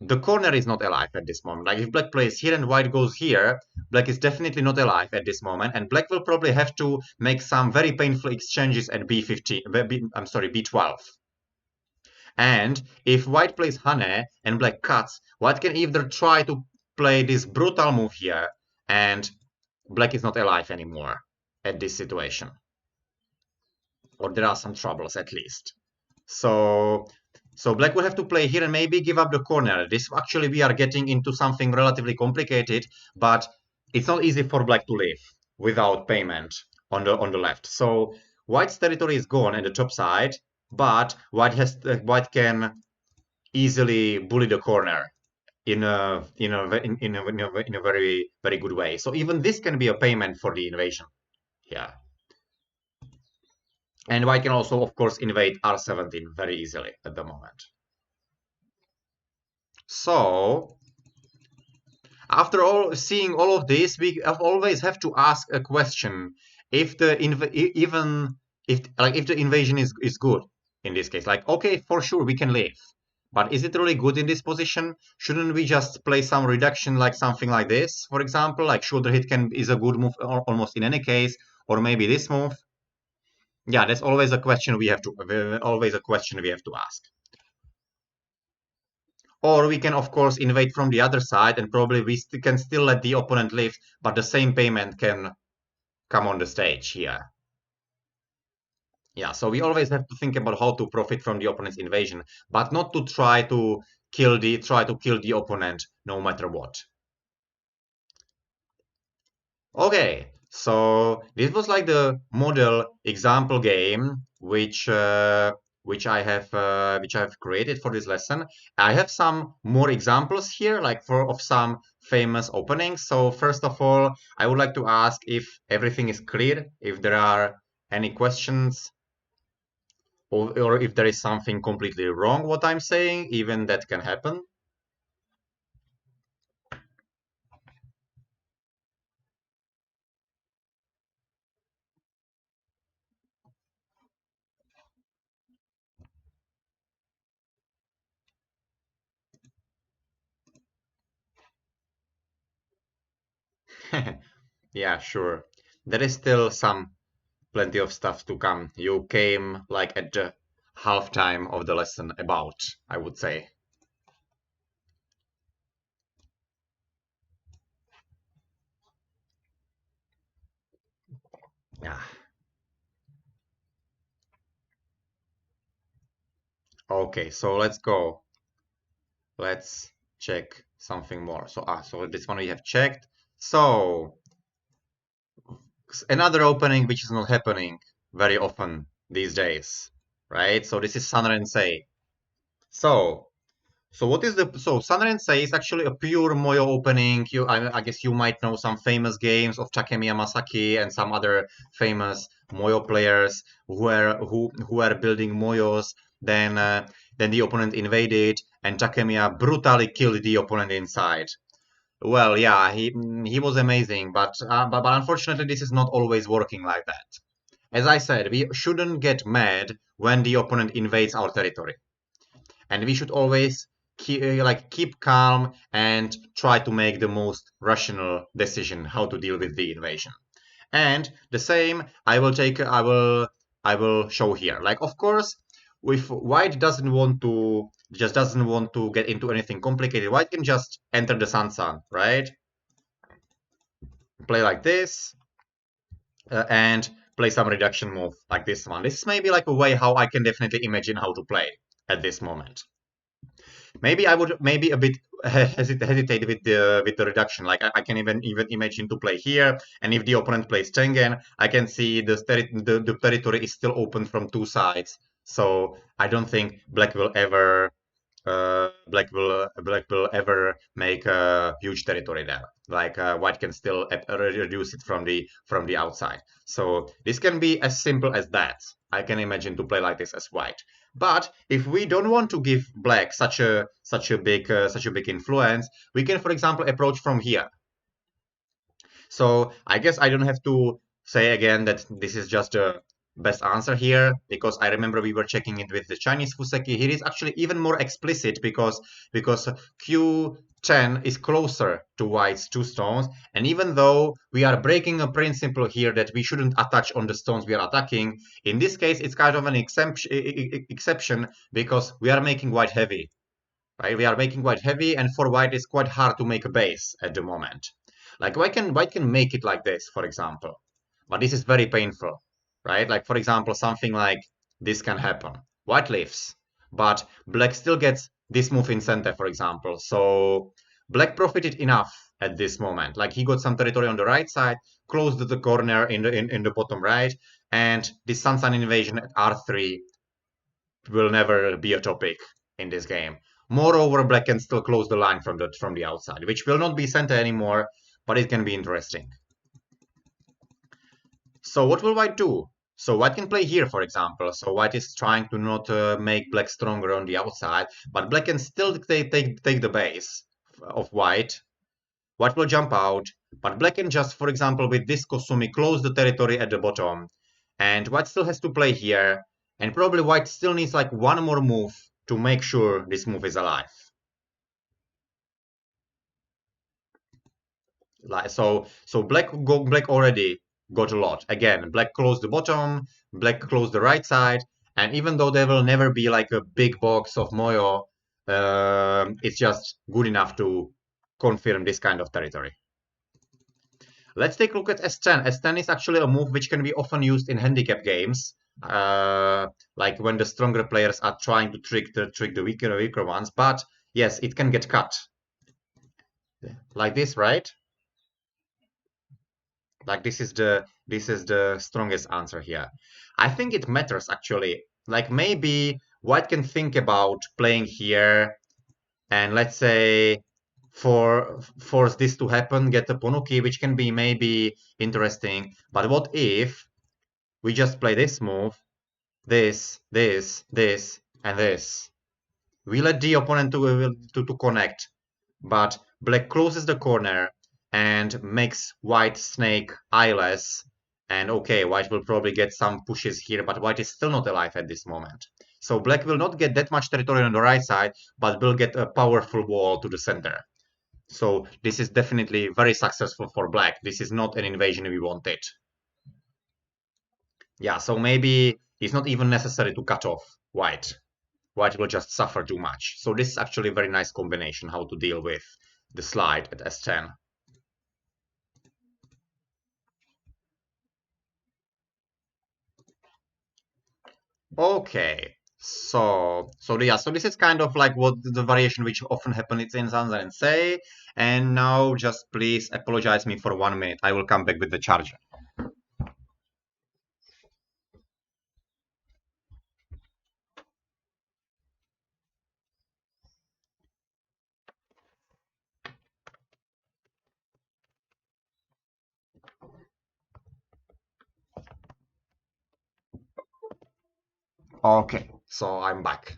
The corner is not alive at this moment. Like, if black plays here and white goes here, black is definitely not alive at this moment, and black will probably have to make some very painful exchanges at b12. And if white plays Hane and black cuts, white can either try to play this brutal move here, and black is not alive anymore at this situation. Or there are some troubles at least. So black will have to play here and maybe give up the corner. This actually, we are getting into something relatively complicated, but it's not easy for black to live without payment on the left. So white's territory is gone at the top side, but white can easily bully the corner in a very very good way. So even this can be a payment for the invasion. Yeah. And white can also, of course, invade R17 very easily at the moment. So, after all, seeing all of this, we always have to ask a question: if the invasion is good, in this case. Like, okay, for sure, we can leave. But is it really good in this position? Shouldn't we just play some reduction, like something like this, for example? Like shoulder hit is a good move almost in any case, or maybe this move. Yeah, that's always a question we have to ask. Or we can, of course, invade from the other side, and probably we can still let the opponent live, but the same payment can come on the stage here. Yeah, so we always have to think about how to profit from the opponent's invasion, but not to try to kill the opponent no matter what. Okay, so this was like the model example game which I have created for this lesson. I have some more examples here, like of some famous openings. So first of all, I would like to ask if everything is clear, if there are any questions, or if there is something completely wrong what I'm saying, even that can happen. Yeah, sure. There is still plenty of stuff to come. You came like at the halftime of the lesson about, I would say. Yeah. Okay, so let's go. Let's check something more. So this one we have checked. So another opening which is not happening very often these days, right? So this is Sanrensei. So Sanrensei is actually a pure moyo opening. I guess you might know some famous games of Takemiya Masaki and some other famous moyo players who were building moyos. Then the opponent invaded and Takemiya brutally killed the opponent inside. Well, yeah, he was amazing, but unfortunately this is not always working like that. As I said, we shouldn't get mad when the opponent invades our territory, and we should always keep calm and try to make the most rational decision how to deal with the invasion. And the same I will show here. Like, of course, if white doesn't want to get into anything complicated, white can just enter the Sansan, right? Play like this, and play some reduction move like this one. This is maybe like a way how I can definitely imagine how to play at this moment. Maybe I would maybe a bit hesitate with the reduction. Like I can even imagine to play here, and if the opponent plays Tengen, I can see the territory is still open from two sides. So I don't think black will ever make a huge territory there. Like white can still reduce it from the outside. So this can be as simple as that. I can imagine to play like this as white. But if we don't want to give black such a big influence, we can, for example, approach from here. So I guess I don't have to say again that this is just a best answer here, because I remember we were checking it with the Chinese fuseki. Here is actually even more explicit because Q10 is closer to white's two stones, and even though we are breaking a principle here that we shouldn't attach on the stones we are attacking, in this case it's kind of an exception because we are making white heavy. Right? We are making white heavy, and for white it's quite hard to make a base at the moment. Like white can make it like this, for example, but this is very painful, right? Like for example, something like this can happen. White leaves, but black still gets this move in center, for example. So black profited enough at this moment. Like he got some territory on the right side, closed the corner in the bottom right, and this Sansan invasion at R3 will never be a topic in this game. Moreover, black can still close the line from the outside, which will not be center anymore, but it can be interesting. So what will white do? So white can play here, for example. So white is trying to not make black stronger on the outside, but black can still take the base of white. White will jump out, but black can just, for example, with this Kosumi, close the territory at the bottom. And white still has to play here, And probably white still needs like one more move to make sure this move is alive. Like so black already got a lot. Again, black closed the bottom, black closed the right side, and even though there will never be like a big box of moyo, it's just good enough to confirm this kind of territory. Let's take a look at S10. S10 is actually a move which can be often used in handicap games, like when the stronger players are trying to trick the weaker ones. But yes, it can get cut like this, right? Like this is the strongest answer here. I think it matters actually. Like maybe white can think about playing here and let's say force this to happen, get a Ponuki, which can be maybe interesting. But what if we just play this move, this, and this? We let the opponent to connect, but black closes the corner and makes white snake eyeless. And okay, white will probably get some pushes here, but white is still not alive at this moment. So black will not get that much territory on the right side, but will get a powerful wall to the center. So this is definitely very successful for black. This is not an invasion we wanted. Yeah, so maybe it's not even necessary to cut off white. White will just suffer too much. So this is actually a very nice combination how to deal with the slide at S10. Okay, so this is kind of like what the variation which often happens in Sanrensei. And now just please apologize me for 1 minute. I will come back with the charger. Okay, so I'm back.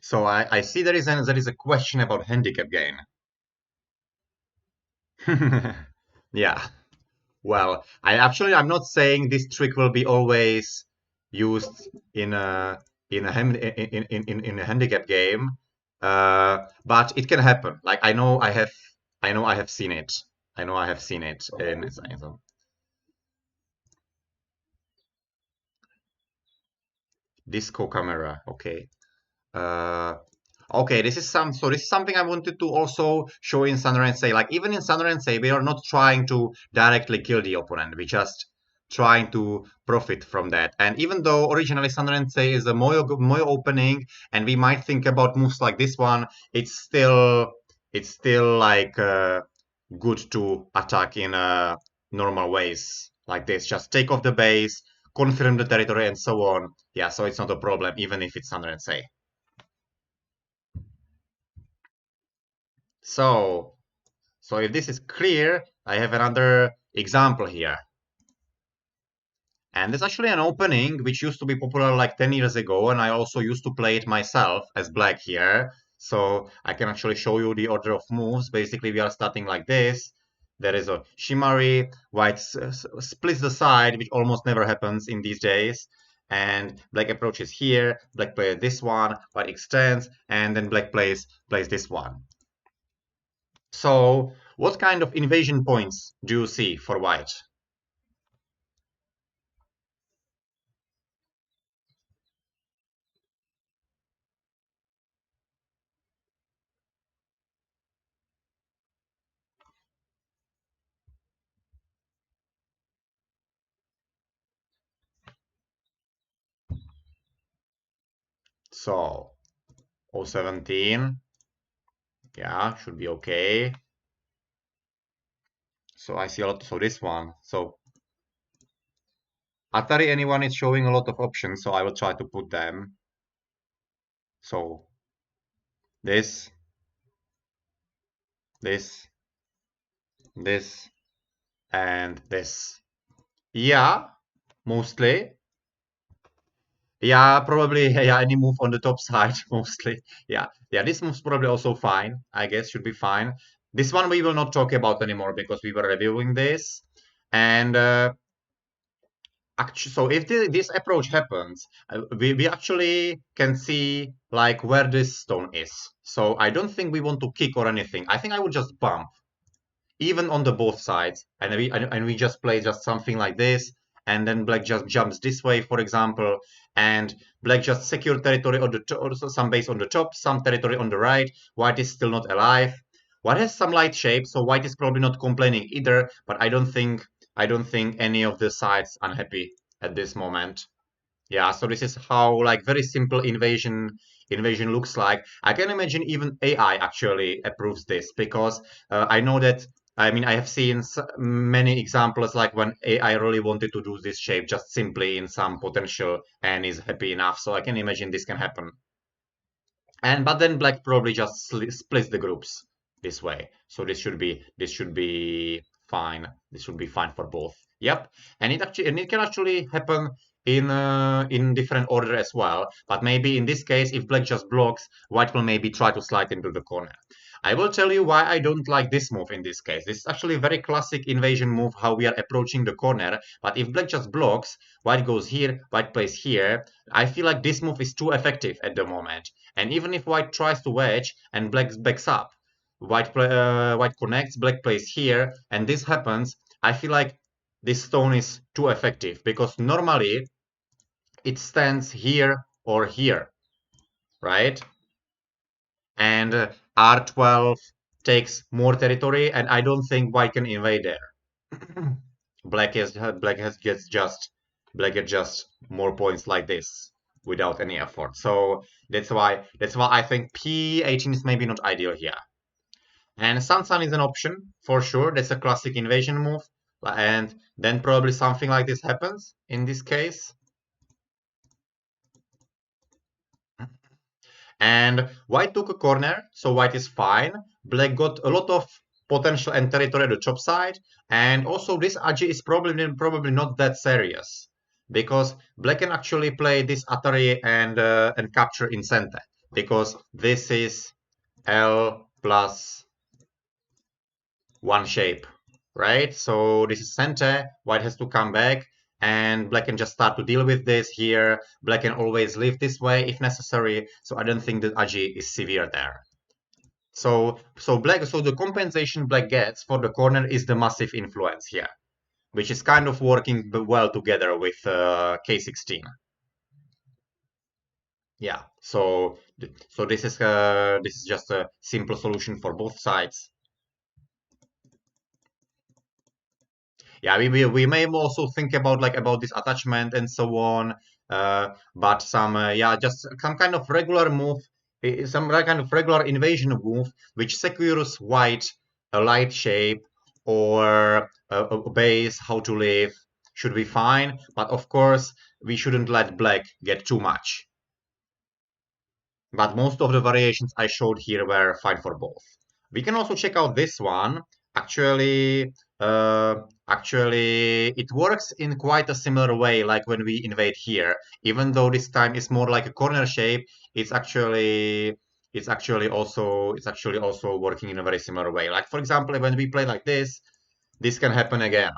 So I see there is a question about handicap game. Yeah. Well, I'm not saying this trick will be always used in a handicap game, but it can happen. Like I know I have seen it. I know I have seen it in some disco camera. Okay. Uh, okay, this is something I wanted to also show in Sanrensei. Like even in Sanrensei, we are not trying to directly kill the opponent. We just trying to profit from that. And even though originally Sanrensei is a moyo opening, and we might think about moves like this one, it's still like good to attack in normal ways like this. Just take off the base, confirm the territory, and so on. Yeah, so it's not a problem, even if it's Sanrensei. So, so if this is clear, I have another example here. And there's actually an opening which used to be popular like 10 years ago, and I also used to play it myself as black here. So I can actually show you the order of moves. Basically, we are starting like this. There is a Shimari, white splits the side, which almost never happens in these days. And black approaches here, black plays this one, white extends, and then black plays this one. So what kind of invasion points do you see for white? So 017, yeah, should be okay. So I see a lot. So this one. So Atari anyone is showing a lot of options, so I will try to put them. So this, this, this, and this. Yeah, mostly. Yeah, probably. Yeah, any move on the top side, mostly. Yeah, yeah. This move's probably also fine. I guess should be fine. This one we will not talk about anymore because we were reviewing this. And actually, so if this approach happens, we actually can see like where this stone is. So I don't think we want to kick or anything. I think I would just bump even on the both sides, and we just play just something like this, and then black just jumps this way, for example, and black just secure territory on the or some base on the top, some territory on the right. White is still not alive. White has some light shape, so white is probably not complaining either. But I don't think any of the sides unhappy at this moment. Yeah, so this is how like very simple invasion looks like. I can imagine even AI actually approves this because I know that I mean I have seen many examples like when AI really wanted to do this shape just simply in some potential and is happy enough. So I can imagine this can happen. And but then black probably just splits the groups this way. So this should be fine. This should be fine for both. Yep. And it can actually happen in different order as well. But maybe in this case, if black just blocks, white will maybe try to slide into the corner. I will tell you why I don't like this move in this case. This is actually a very classic invasion move, how we are approaching the corner. But if black just blocks, white goes here, white plays here. I feel like this move is too effective at the moment. And even if white tries to wedge and black backs up, white connects, black plays here, and this happens, I feel like this stone is too effective because normally it stands here or here, right? And R12 takes more territory, and I don't think white can invade there. Black has just more points like this without any effort. So that's why I think P18 is maybe not ideal here. And Sansan is an option for sure. That's a classic invasion move. And then probably something like this happens in this case. And white took a corner, so white is fine. Black got a lot of potential and territory at the top side. And also this Aji is probably not that serious. Because black can actually play this Atari and capture in center. Because this is L plus one shape, right? So this is center, white has to come back, and black can just start to deal with this here. Black can always leave this way if necessary, so I don't think that Aji is severe there. So the compensation black gets for the corner is the massive influence here, which is kind of working well together with K16. Yeah, so this is just a simple solution for both sides. Yeah, we may also think about about this attachment and so on, but just some kind of regular move, some kind of regular invasion move which secures white a light shape or a base how to live should be fine, but of course we shouldn't let black get too much. But most of the variations I showed here were fine for both. We can also check out this one. Actually, actually, it works in quite a similar way like when we invade here. Even though this time is more like a corner shape, it's actually also working in a very similar way. Like for example, when we play like this can happen again.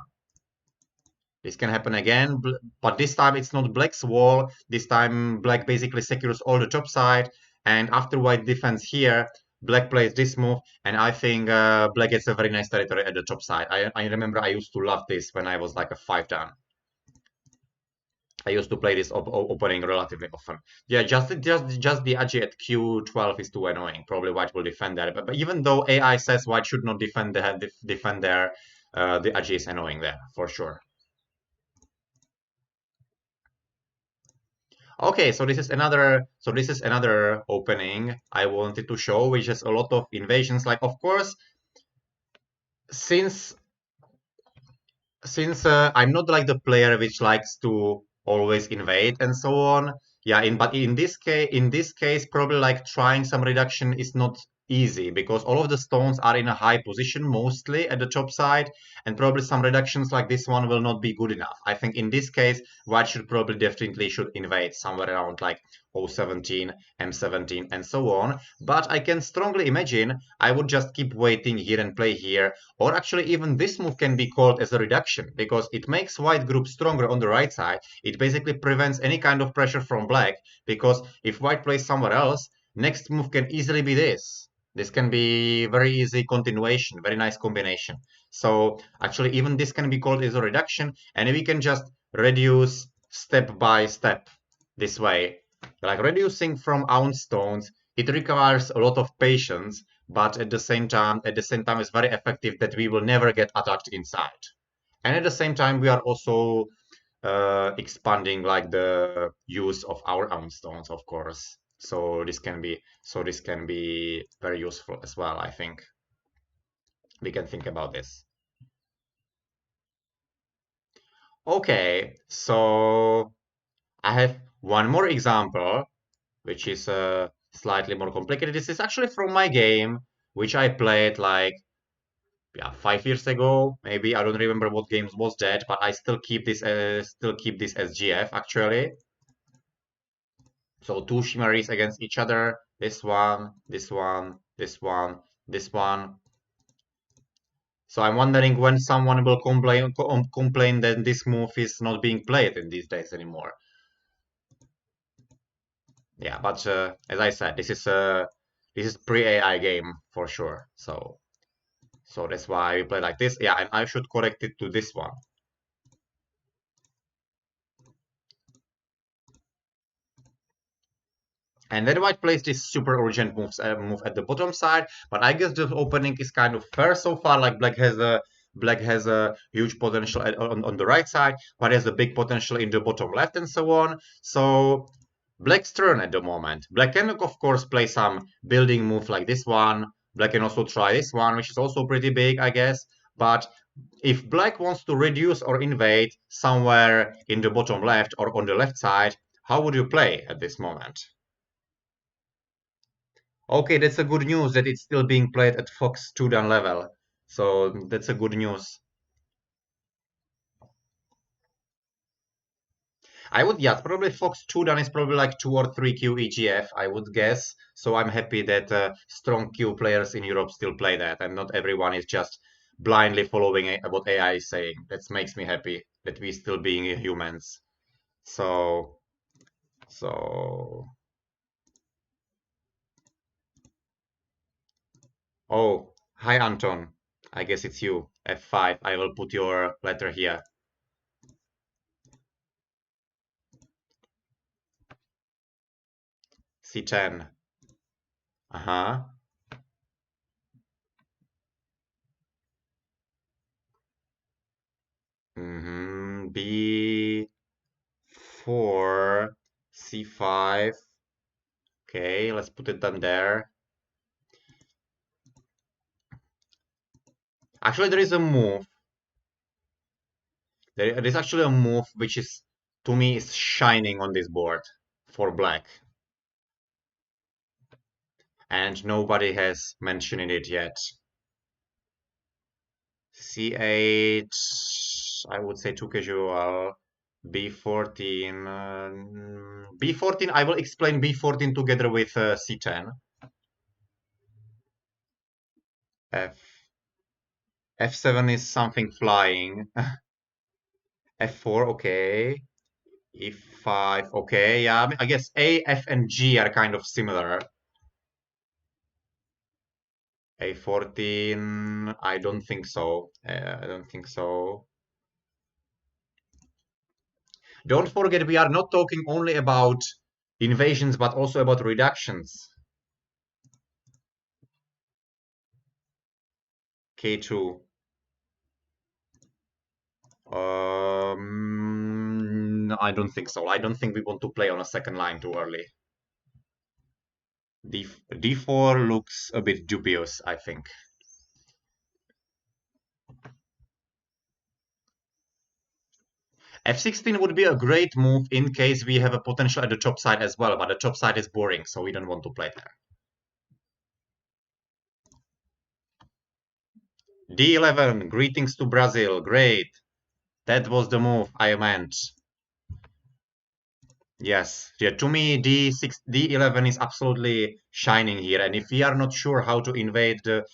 This can happen again, but this time it's not black's wall. This time black basically secures all the top side, and after white defends here, black plays this move, and I think black gets a very nice territory at the top side. I remember I used to love this when I was like a 5 dan. I used to play this opening relatively often. Yeah, just the Aji at Q12 is too annoying. Probably white will defend there, but even though AI says white should not defend there, the Aji is annoying there for sure. Okay, so this is another opening I wanted to show, which is a lot of invasions. Like, of course, since since I'm not like the player which likes to always invade and so on. Yeah, but in this case, probably like trying some reduction is not easy because all of the stones are in a high position mostly at the top side, and probably some reductions like this one will not be good enough. I think in this case white should probably definitely should invade somewhere around like O17, M17 and so on, but I can strongly imagine I would just keep waiting here and play here, or actually even this move can be called as a reduction because it makes white group stronger on the right side. It basically prevents any kind of pressure from black, because if white plays somewhere else, next move can easily be this. This can be very easy continuation, very nice combination. So actually even this can be called as a reduction, and we can just reduce step by step this way. Like reducing from ounce stones, it requires a lot of patience, but at the same time it's very effective that we will never get attacked inside. And at the same time we are also expanding like the use of our own stones, of course. So this can be very useful as well. I think we can think about this. Okay, so I have one more example, which is slightly more complicated. This is actually from my game, which I played like, yeah, 5 years ago. Maybe I don't remember what games was that, but I still keep this as GF actually. So two chimeras against each other. This one, this one, this one, this one. So I'm wondering when someone will complain that this move is not being played in these days anymore. Yeah, but as I said, this is pre-AI game for sure. So that's why we play like this. Yeah, and I should correct it to this one. And then white plays this super urgent move at the bottom side, but I guess the opening is kind of fair so far. Like black has a huge potential on the right side, but has a big potential in the bottom left and so on. So black's turn at the moment. Black can of course play some building move like this one. Black can also try this one, which is also pretty big, I guess. But if black wants to reduce or invade somewhere in the bottom left or on the left side, how would you play at this moment? Okay, that's a good news that it's still being played at Fox 2 dan level. So that's a good news. I would, yeah, probably Fox 2 dan is probably like 2 or 3 Q EGF, I would guess. So I'm happy that strong Q players in Europe still play that, and not everyone is just blindly following what AI is saying. That makes me happy that we still being humans. So, so, oh, hi Anton. I guess it's you. F5. I will put your letter here. C10. Uh-huh. B4, C5. Okay, let's put it down there. Actually, there is a move. There is actually a move which is, to me, is shining on this board for black. And nobody has mentioned it yet. C8, I would say too casual. B14. B14, I will explain B14 together with C10. F F7 is something flying. F4, okay. E5, okay. Yeah, I guess A, F, and G are kind of similar. A14, I don't think so. I don't think so. Don't forget, we are not talking only about invasions, but also about reductions. K2. I don't think so. I don't think we want to play on a second line too early. D4 looks a bit dubious, I think. F16 would be a great move in case we have a potential at the top side as well, but the top side is boring, so we don't want to play there. D11, greetings to Brazil. Great. That was the move I meant. Yes, yeah, to me, D6, D11 is absolutely shining here. And if we are not sure how to invade the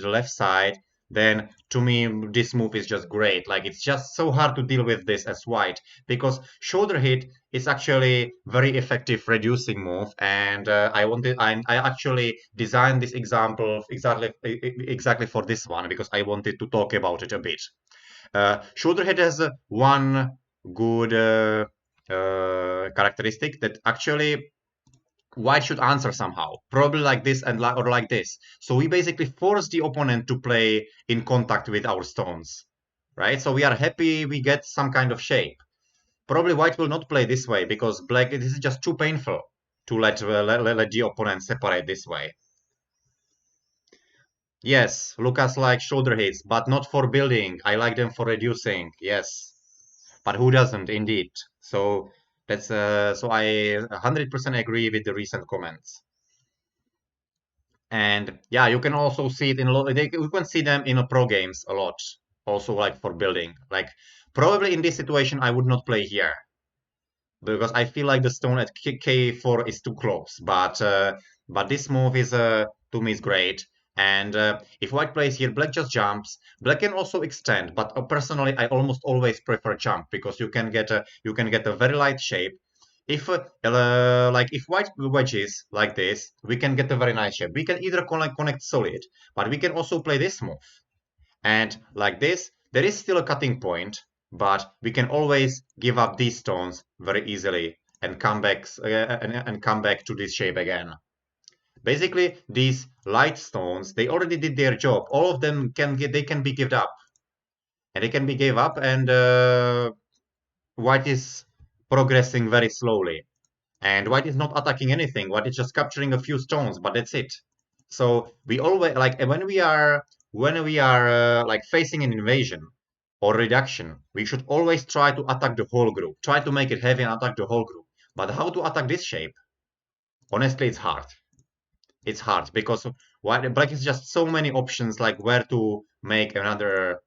left side, then to me, this move is just great. Like it's just so hard to deal with this as white because shoulder hit is actually very effective reducing move. And I actually designed this example exactly for this one because I wanted to talk about it a bit. Shoulderhead has one good characteristic that actually white should answer somehow, probably like this and or like this. So we basically force the opponent to play in contact with our stones, right? So we are happy we get some kind of shape. Probably white will not play this way because black, this is just too painful to let the opponent separate this way. Yes, Lucas likes shoulder hits, but not for building. I like them for reducing. Yes. But who doesn't indeed? So so I 100% agree with the recent comments. And yeah, you can also see it in you can see them in pro games a lot. Also, like for building. Like probably in this situation, I would not play here because I feel like the stone at K4 is too close. But this move is to me is great. And if white plays here, black just jumps. Black can also extend, but personally, I almost always prefer jump because you can get a very light shape. If like if white wedges like this, we can get a very nice shape. We can either connect solid, but we can also play this move. And like this, there is still a cutting point, but we can always give up these stones very easily and come back to this shape again. Basically, these light stones, they already did their job. All of them they can be given up, and they can be gave up, and white is progressing very slowly. And white is not attacking anything. White is just capturing a few stones, but that's it. So we always like when we are like facing an invasion or reduction, we should always try to attack the whole group. Try to make it heavy and attack the whole group. But how to attack this shape? Honestly, it's hard. It's hard because white black is just so many options like where to make another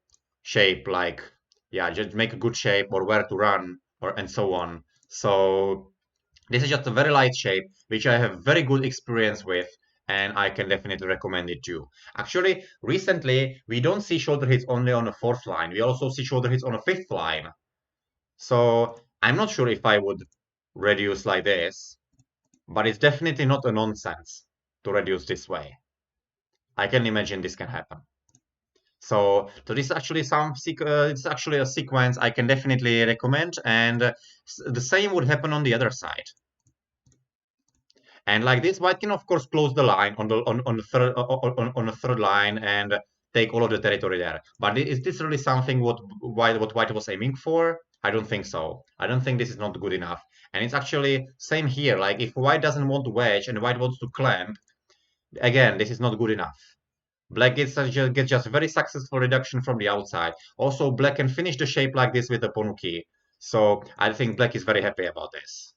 shape, like yeah, just make a good shape or where to run or and so on. So this is just a very light shape, which I have very good experience with, and I can definitely recommend it too. Actually, recently, we don't see shoulder hits only on the fourth line. We also see shoulder hits on a fifth line. So I'm not sure if I would reduce like this, but it's definitely not a nonsense to reduce this way. I can imagine this can happen. So this is actually it's actually a sequence I can definitely recommend, and the same would happen on the other side. And like this, white can of course close the line on the third on the third line and take all of the territory there. But is this really something what white was aiming for? I don't think so. I don't think this is not good enough. And it's actually same here. Like if white doesn't want to wedge and white wants to clamp, again, this is not good enough. Black gets just very successful reduction from the outside. Also, black can finish the shape like this with the Ponuki. So I think black is very happy about this.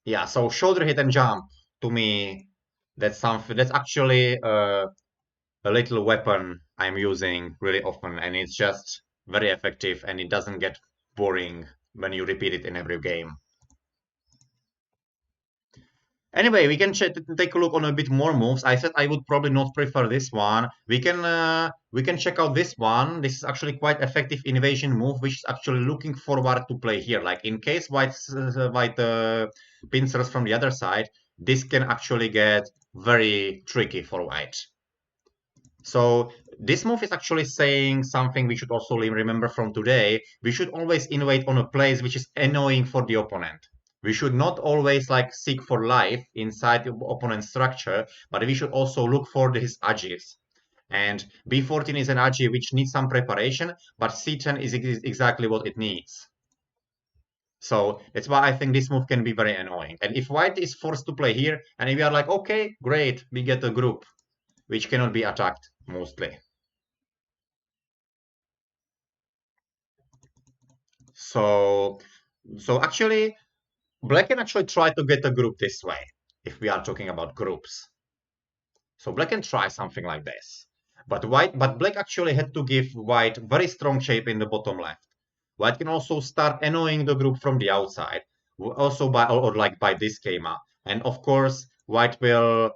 Yeah, so shoulder hit and jump to me, that's something that's actually a little weapon I'm using really often, and it's just very effective and it doesn't get boring when you repeat it in every game. Anyway, we can take a look on a bit more moves. I said I would probably not prefer this one. We can check out this one. This is actually quite effective invasion move, which is actually looking forward to play here. Like in case white pincers from the other side, this can actually get very tricky for white. So this move is actually saying something we should also remember from today. We should always invade on a place which is annoying for the opponent. We should not always like seek for life inside the opponent's structure, but we should also look for his edges. And B14 is an agi which needs some preparation, but C10 is exactly what it needs. So that's why I think this move can be very annoying. And if white is forced to play here, and we are like, okay, great, we get a group, which cannot be attacked mostly. So, so actually, black can actually try to get a group this way, if we are talking about groups. So black can try something like this. But black actually had to give white very strong shape in the bottom left. White can also start annoying the group from the outside, also by or like by this schema. And of course, white will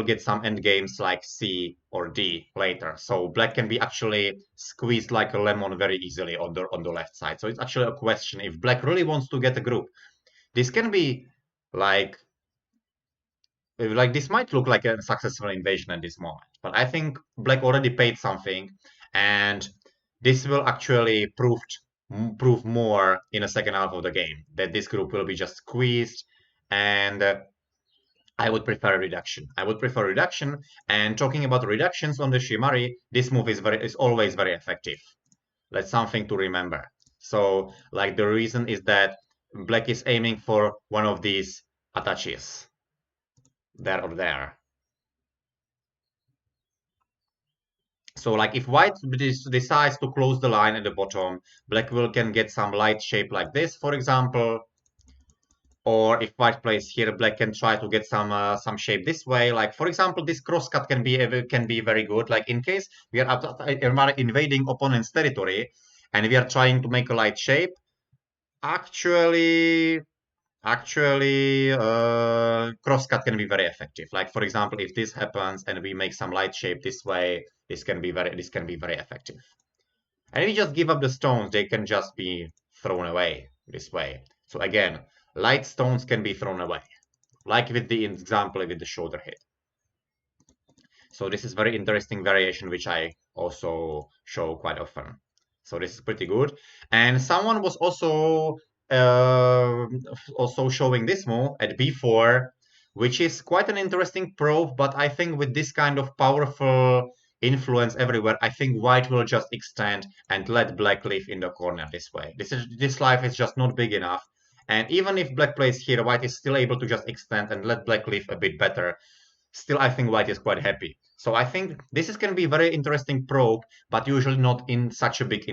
get some endgames like C or D later. So black can be actually squeezed like a lemon very easily on the left side. So it's actually a question if black really wants to get a group. This can be like this might look like a successful invasion at this moment, but I think black already paid something, and this will actually prove more in the second half of the game that this group will be just squeezed, and I would prefer reduction. I would prefer reduction. And talking about reductions on the Shimari, this move is always very effective. That's something to remember. So, like the reason is that black is aiming for one of these attaches, there or there. So like if white decides to close the line at the bottom, black will can get some light shape like this, for example. Or if white plays here, black can try to get some shape this way. Like for example, this crosscut can be very good. Like in case we are invading opponent's territory and we are trying to make a light shape, actually crosscut can be very effective. Like for example, if this happens and we make some light shape this way, this can be very effective. And if you just give up the stones, they can just be thrown away this way. So again, light stones can be thrown away, like with the example with the shoulder hit. So this is very interesting variation, which I also show quite often. So this is pretty good. And someone was uh, also showing this move at b4, which is quite an interesting probe. But I think with this kind of powerful influence everywhere, I think white will just extend and let black live in the corner this way. This life is just not big enough. And even if black plays here, white is still able to just extend and let black live a bit better. Still, I think white is quite happy. So I think this is going to be a very interesting probe, but usually not in such a big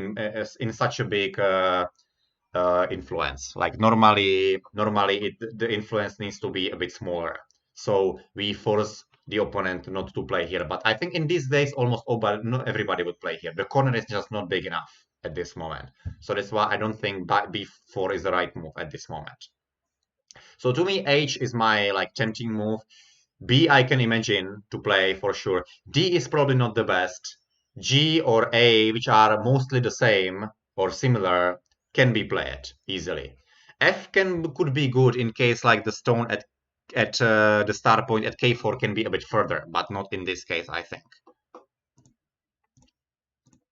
influence. Like normally the influence needs to be a bit smaller. So we force the opponent not to play here. But I think in these days, almost not everybody would play here. The corner is just not big enough at this moment. So that's why I don't think b4 is the right move at this moment. So to me, H is my like tempting move. B I can imagine to play for sure. D is probably not the best. G or A, which are mostly the same or similar, can be played easily. F could be good in case like the stone at the start point at K4 can be a bit further, but not in this case, I think.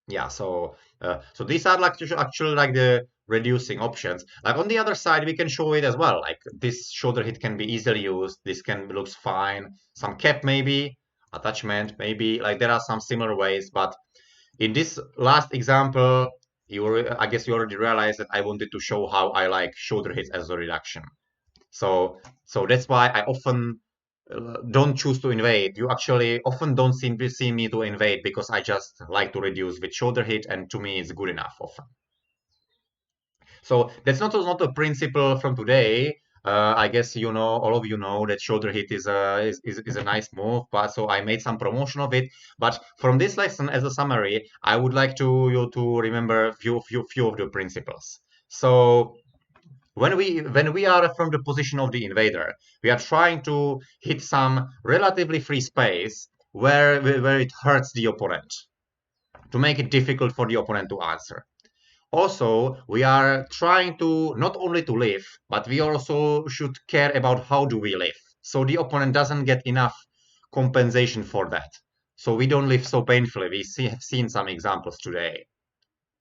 Yeah, so these are like actually like the reducing options. Like on the other side, we can show it as well. Like this shoulder hit can be easily used. This can looks fine. Some cap maybe, attachment maybe. Like there are some similar ways, but in this last example, I guess you already realized that I wanted to show how I like shoulder hits as a reduction. So that's why I often don't choose to invade. You actually often don't see me to invade because I just like to reduce with shoulder hit, and to me it's good enough often. So that's not a principle from today. I guess all of you know that shoulder hit is a nice move, but so I made some promotion of it. But from this lesson, as a summary, I would like you to remember few of the principles. So when we are from the position of the invader, we are trying to hit some relatively free space where it hurts the opponent to make it difficult for the opponent to answer. Also, we are trying to not only to live, but we also should care about how do we live. So the opponent doesn't get enough compensation for that. So we don't live so painfully. Have seen some examples today.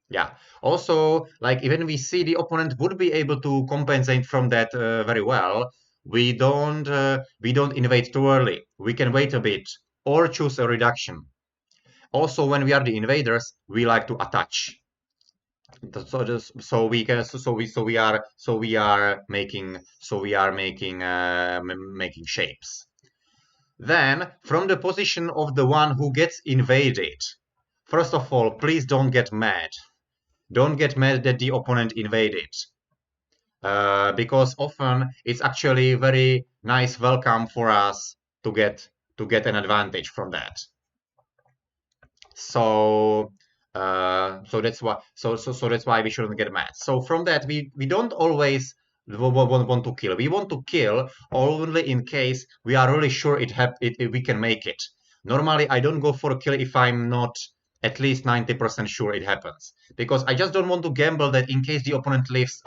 Yeah. Also, like even we see the opponent would be able to compensate from that very well. We don't invade too early. We can wait a bit or choose a reduction. Also, when we are the invaders, we like to attach. So we are making shapes. Then, from the position of the one who gets invaded, first of all, please don't get mad. Don't get mad that the opponent invaded, because often it's actually very nice welcome for us to get to get an advantage from that. So so that's why we shouldn't get mad. So from that, we don't always want to kill. We want to kill only in case we are really sure we can make it. Normally, I don't go for a kill if I'm not at least 90% sure it happens, because I just don't want to gamble that in case the opponent leaves,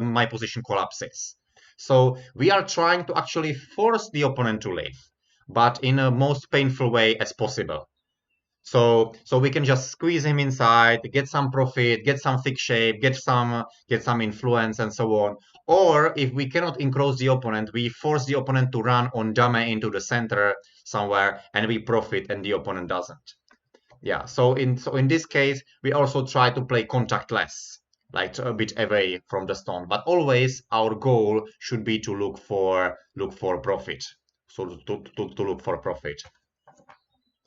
my position collapses. So we are trying to actually force the opponent to leave, but in a most painful way as possible. So we can just squeeze him inside, get some profit, get some thick shape, get some influence, and so on. Or if we cannot encroach the opponent, we force the opponent to run on dame into the center somewhere, and we profit, and the opponent doesn't. Yeah. So in this case, we also try to play contactless, like a bit away from the stone. But always our goal should be to look for profit. So to look for profit.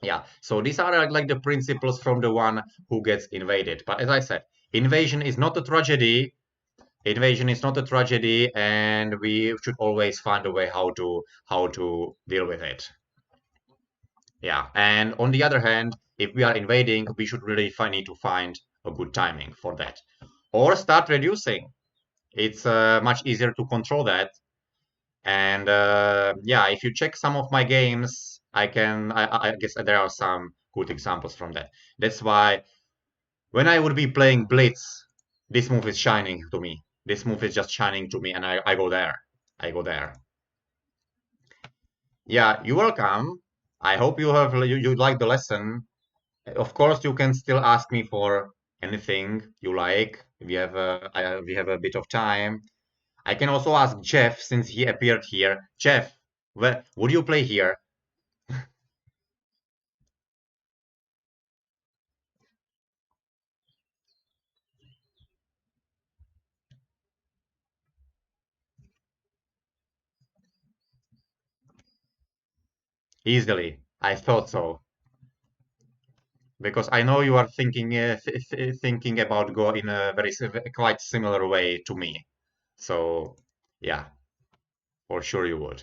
Yeah, so these are like the principles from the one who gets invaded. But as I said, invasion is not a tragedy. Invasion is not a tragedy, and we should always find a way how to deal with it. Yeah, and on the other hand, if we are invading, we should really need to find a good timing for that, or start reducing. It's much easier to control that. And yeah, if you check some of my games, I guess there are some good examples from that. That's why when I would be playing Blitz, this move is shining to me. This move is just shining to me, and I go there. I go there. Yeah, you're welcome. I hope you like the lesson. Of course, you can still ask me for anything you like. We have a bit of time. I can also ask Jeff since he appeared here. Jeff, would you play here? Easily. I thought so. Because I know you are thinking about go in a quite similar way to me. So yeah, for sure you would.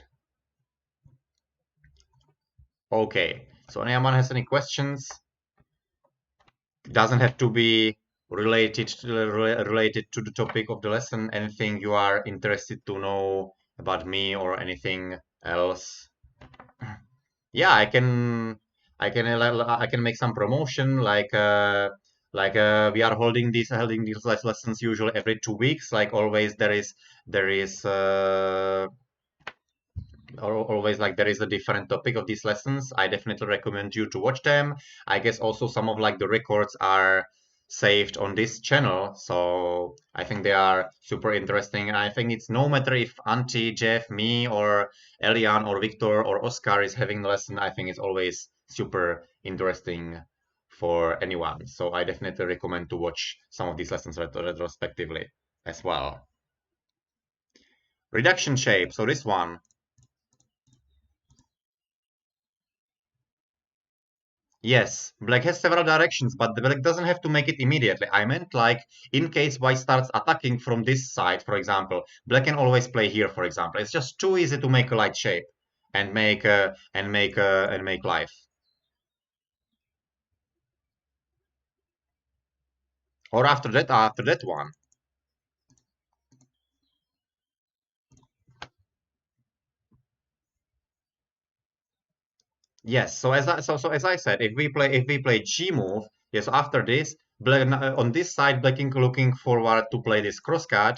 Okay. So anyone has any questions? Doesn't have to be related to the topic of the lesson. Anything you are interested to know about me or anything else? Yeah, I can make some promotion like we are holding these lessons usually every 2 weeks. Like always, there is always like there is a different topic of these lessons. I definitely recommend you to watch them. I guess also some of like the records are saved on this channel, so I think they are super interesting. And I think it's no matter if Auntie, Jeff, me, or Elian, or Victor, or Oscar is having the lesson, I think it's always super interesting for anyone. So I definitely recommend to watch some of these lessons retrospectively as well. Reduction shape, so this one. Yes, black has several directions, but the black doesn't have to make it immediately. I meant like in case white starts attacking from this side, for example, black can always play here, for example. It's just too easy to make a light shape and make life. Or after that one. Yes. So as I said, if we play G move, yes. After this, black on this side, black is looking forward to play this cross card.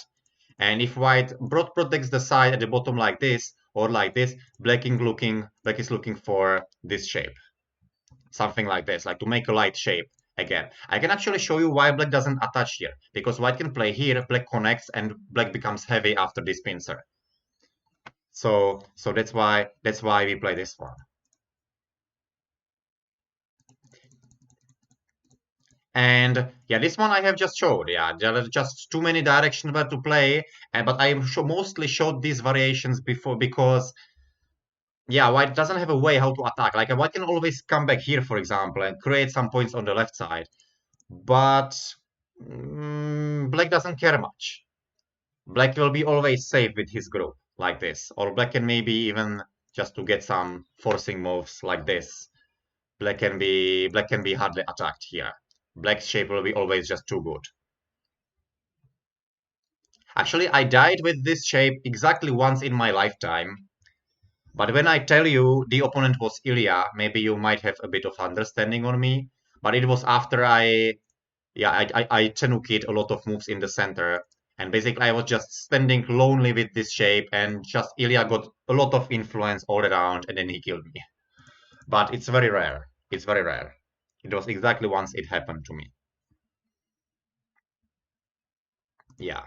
And if white protects the side at the bottom like this or like this, black is looking for this shape, something like this, like to make a light shape again. I can actually show you why black doesn't attach here, because white can play here, black connects, and black becomes heavy after this pincer. So that's why we play this one. And yeah, this one I have just showed. Yeah, there are just too many directions where to play, and but I mostly showed these variations before because yeah, white doesn't have a way how to attack. Like white can always come back here, for example, and create some points on the left side. But black doesn't care much. Black will be always safe with his group like this, or black can maybe even just to get some forcing moves like this. Black can be hardly attacked here. Black's shape will be always just too good. Actually, I died with this shape exactly once in my lifetime. But when I tell you the opponent was Ilya, maybe you might have a bit of understanding on me. But it was after I Tenukid a lot of moves in the center. And basically I was just standing lonely with this shape and just Ilya got a lot of influence all around and then he killed me. But it's very rare. It's very rare. It was exactly once it happened to me. Yeah.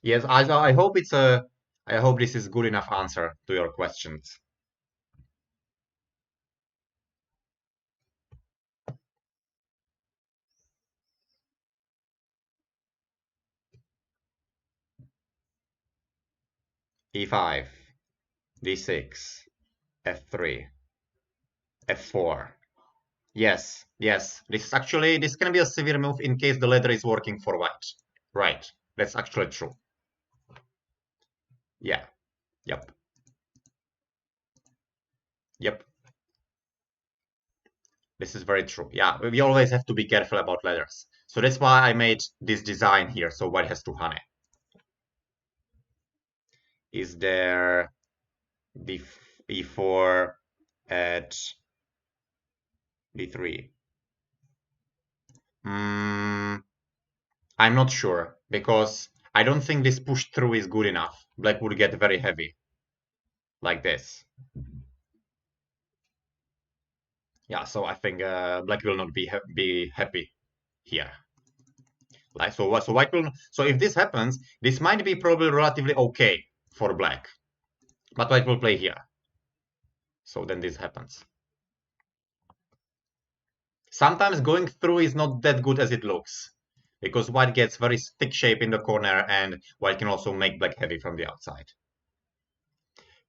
Yes, I hope this is good enough answer to your questions. E5, D6, F3, F4. Yes, yes. This can be a severe move in case the ladder is working for white. Right. That's actually true. Yeah. Yep. Yep. This is very true. Yeah, we always have to be careful about ladders. So that's why I made this design here, so white has to honey. Is there the E4 at D3? Mm, I'm not sure, because I don't think this push through is good enough. Black would get very heavy, like this. Yeah, so I think black will not be happy here. Like so white will. So if this happens, this might be probably relatively okay for black, but white will play here. So then this happens. Sometimes going through is not that good as it looks, because white gets very thick shape in the corner, and white can also make black heavy from the outside.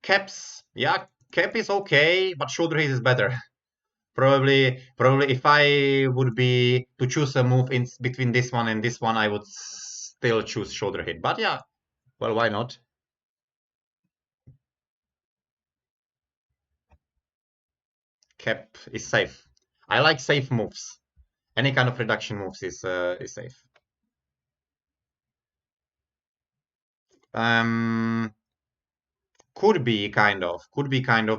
Caps, yeah, cap is okay, but shoulder hit is better. Probably if I would be to choose a move in between this one and this one, I would still choose shoulder hit. But yeah, well, why not? Cap is safe. I like safe moves. Any kind of reduction moves is safe. Um, could be kind of,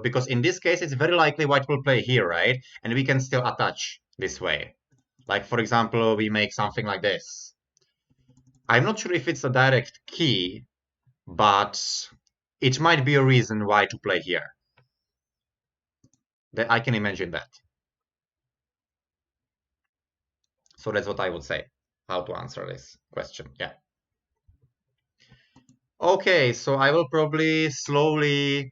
because in this case it's very likely white will play here, right? And we can still attach this way. Like for example, we make something like this. I'm not sure if it's a direct key, but it might be a reason why to play here. That I can imagine that. So that's what I would say. How to answer this question? Yeah. Okay, so I will probably slowly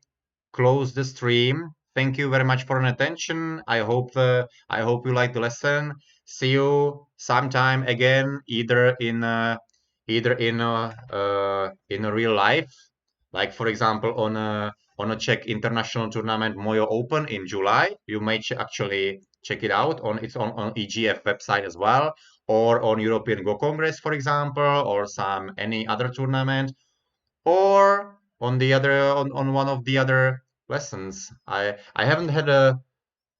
close the stream. Thank you very much for an attention. I hope you liked the lesson. See you sometime again, either in a real life, like for example on a Czech international tournament Moyo Open in July. You may actually check it out on EGF website as well, or on European Go Congress, for example, or some any other tournament, or on one of the other lessons. I haven't had a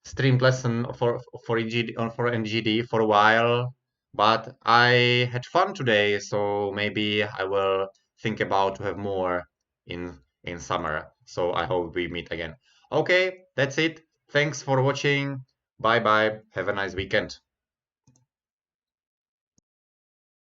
streamed lesson for EGD for NGD for a while, but I had fun today, so maybe I will think about to have more in summer. So I hope we meet again. Okay, that's it. Thanks for watching. Bye bye. Have a nice weekend.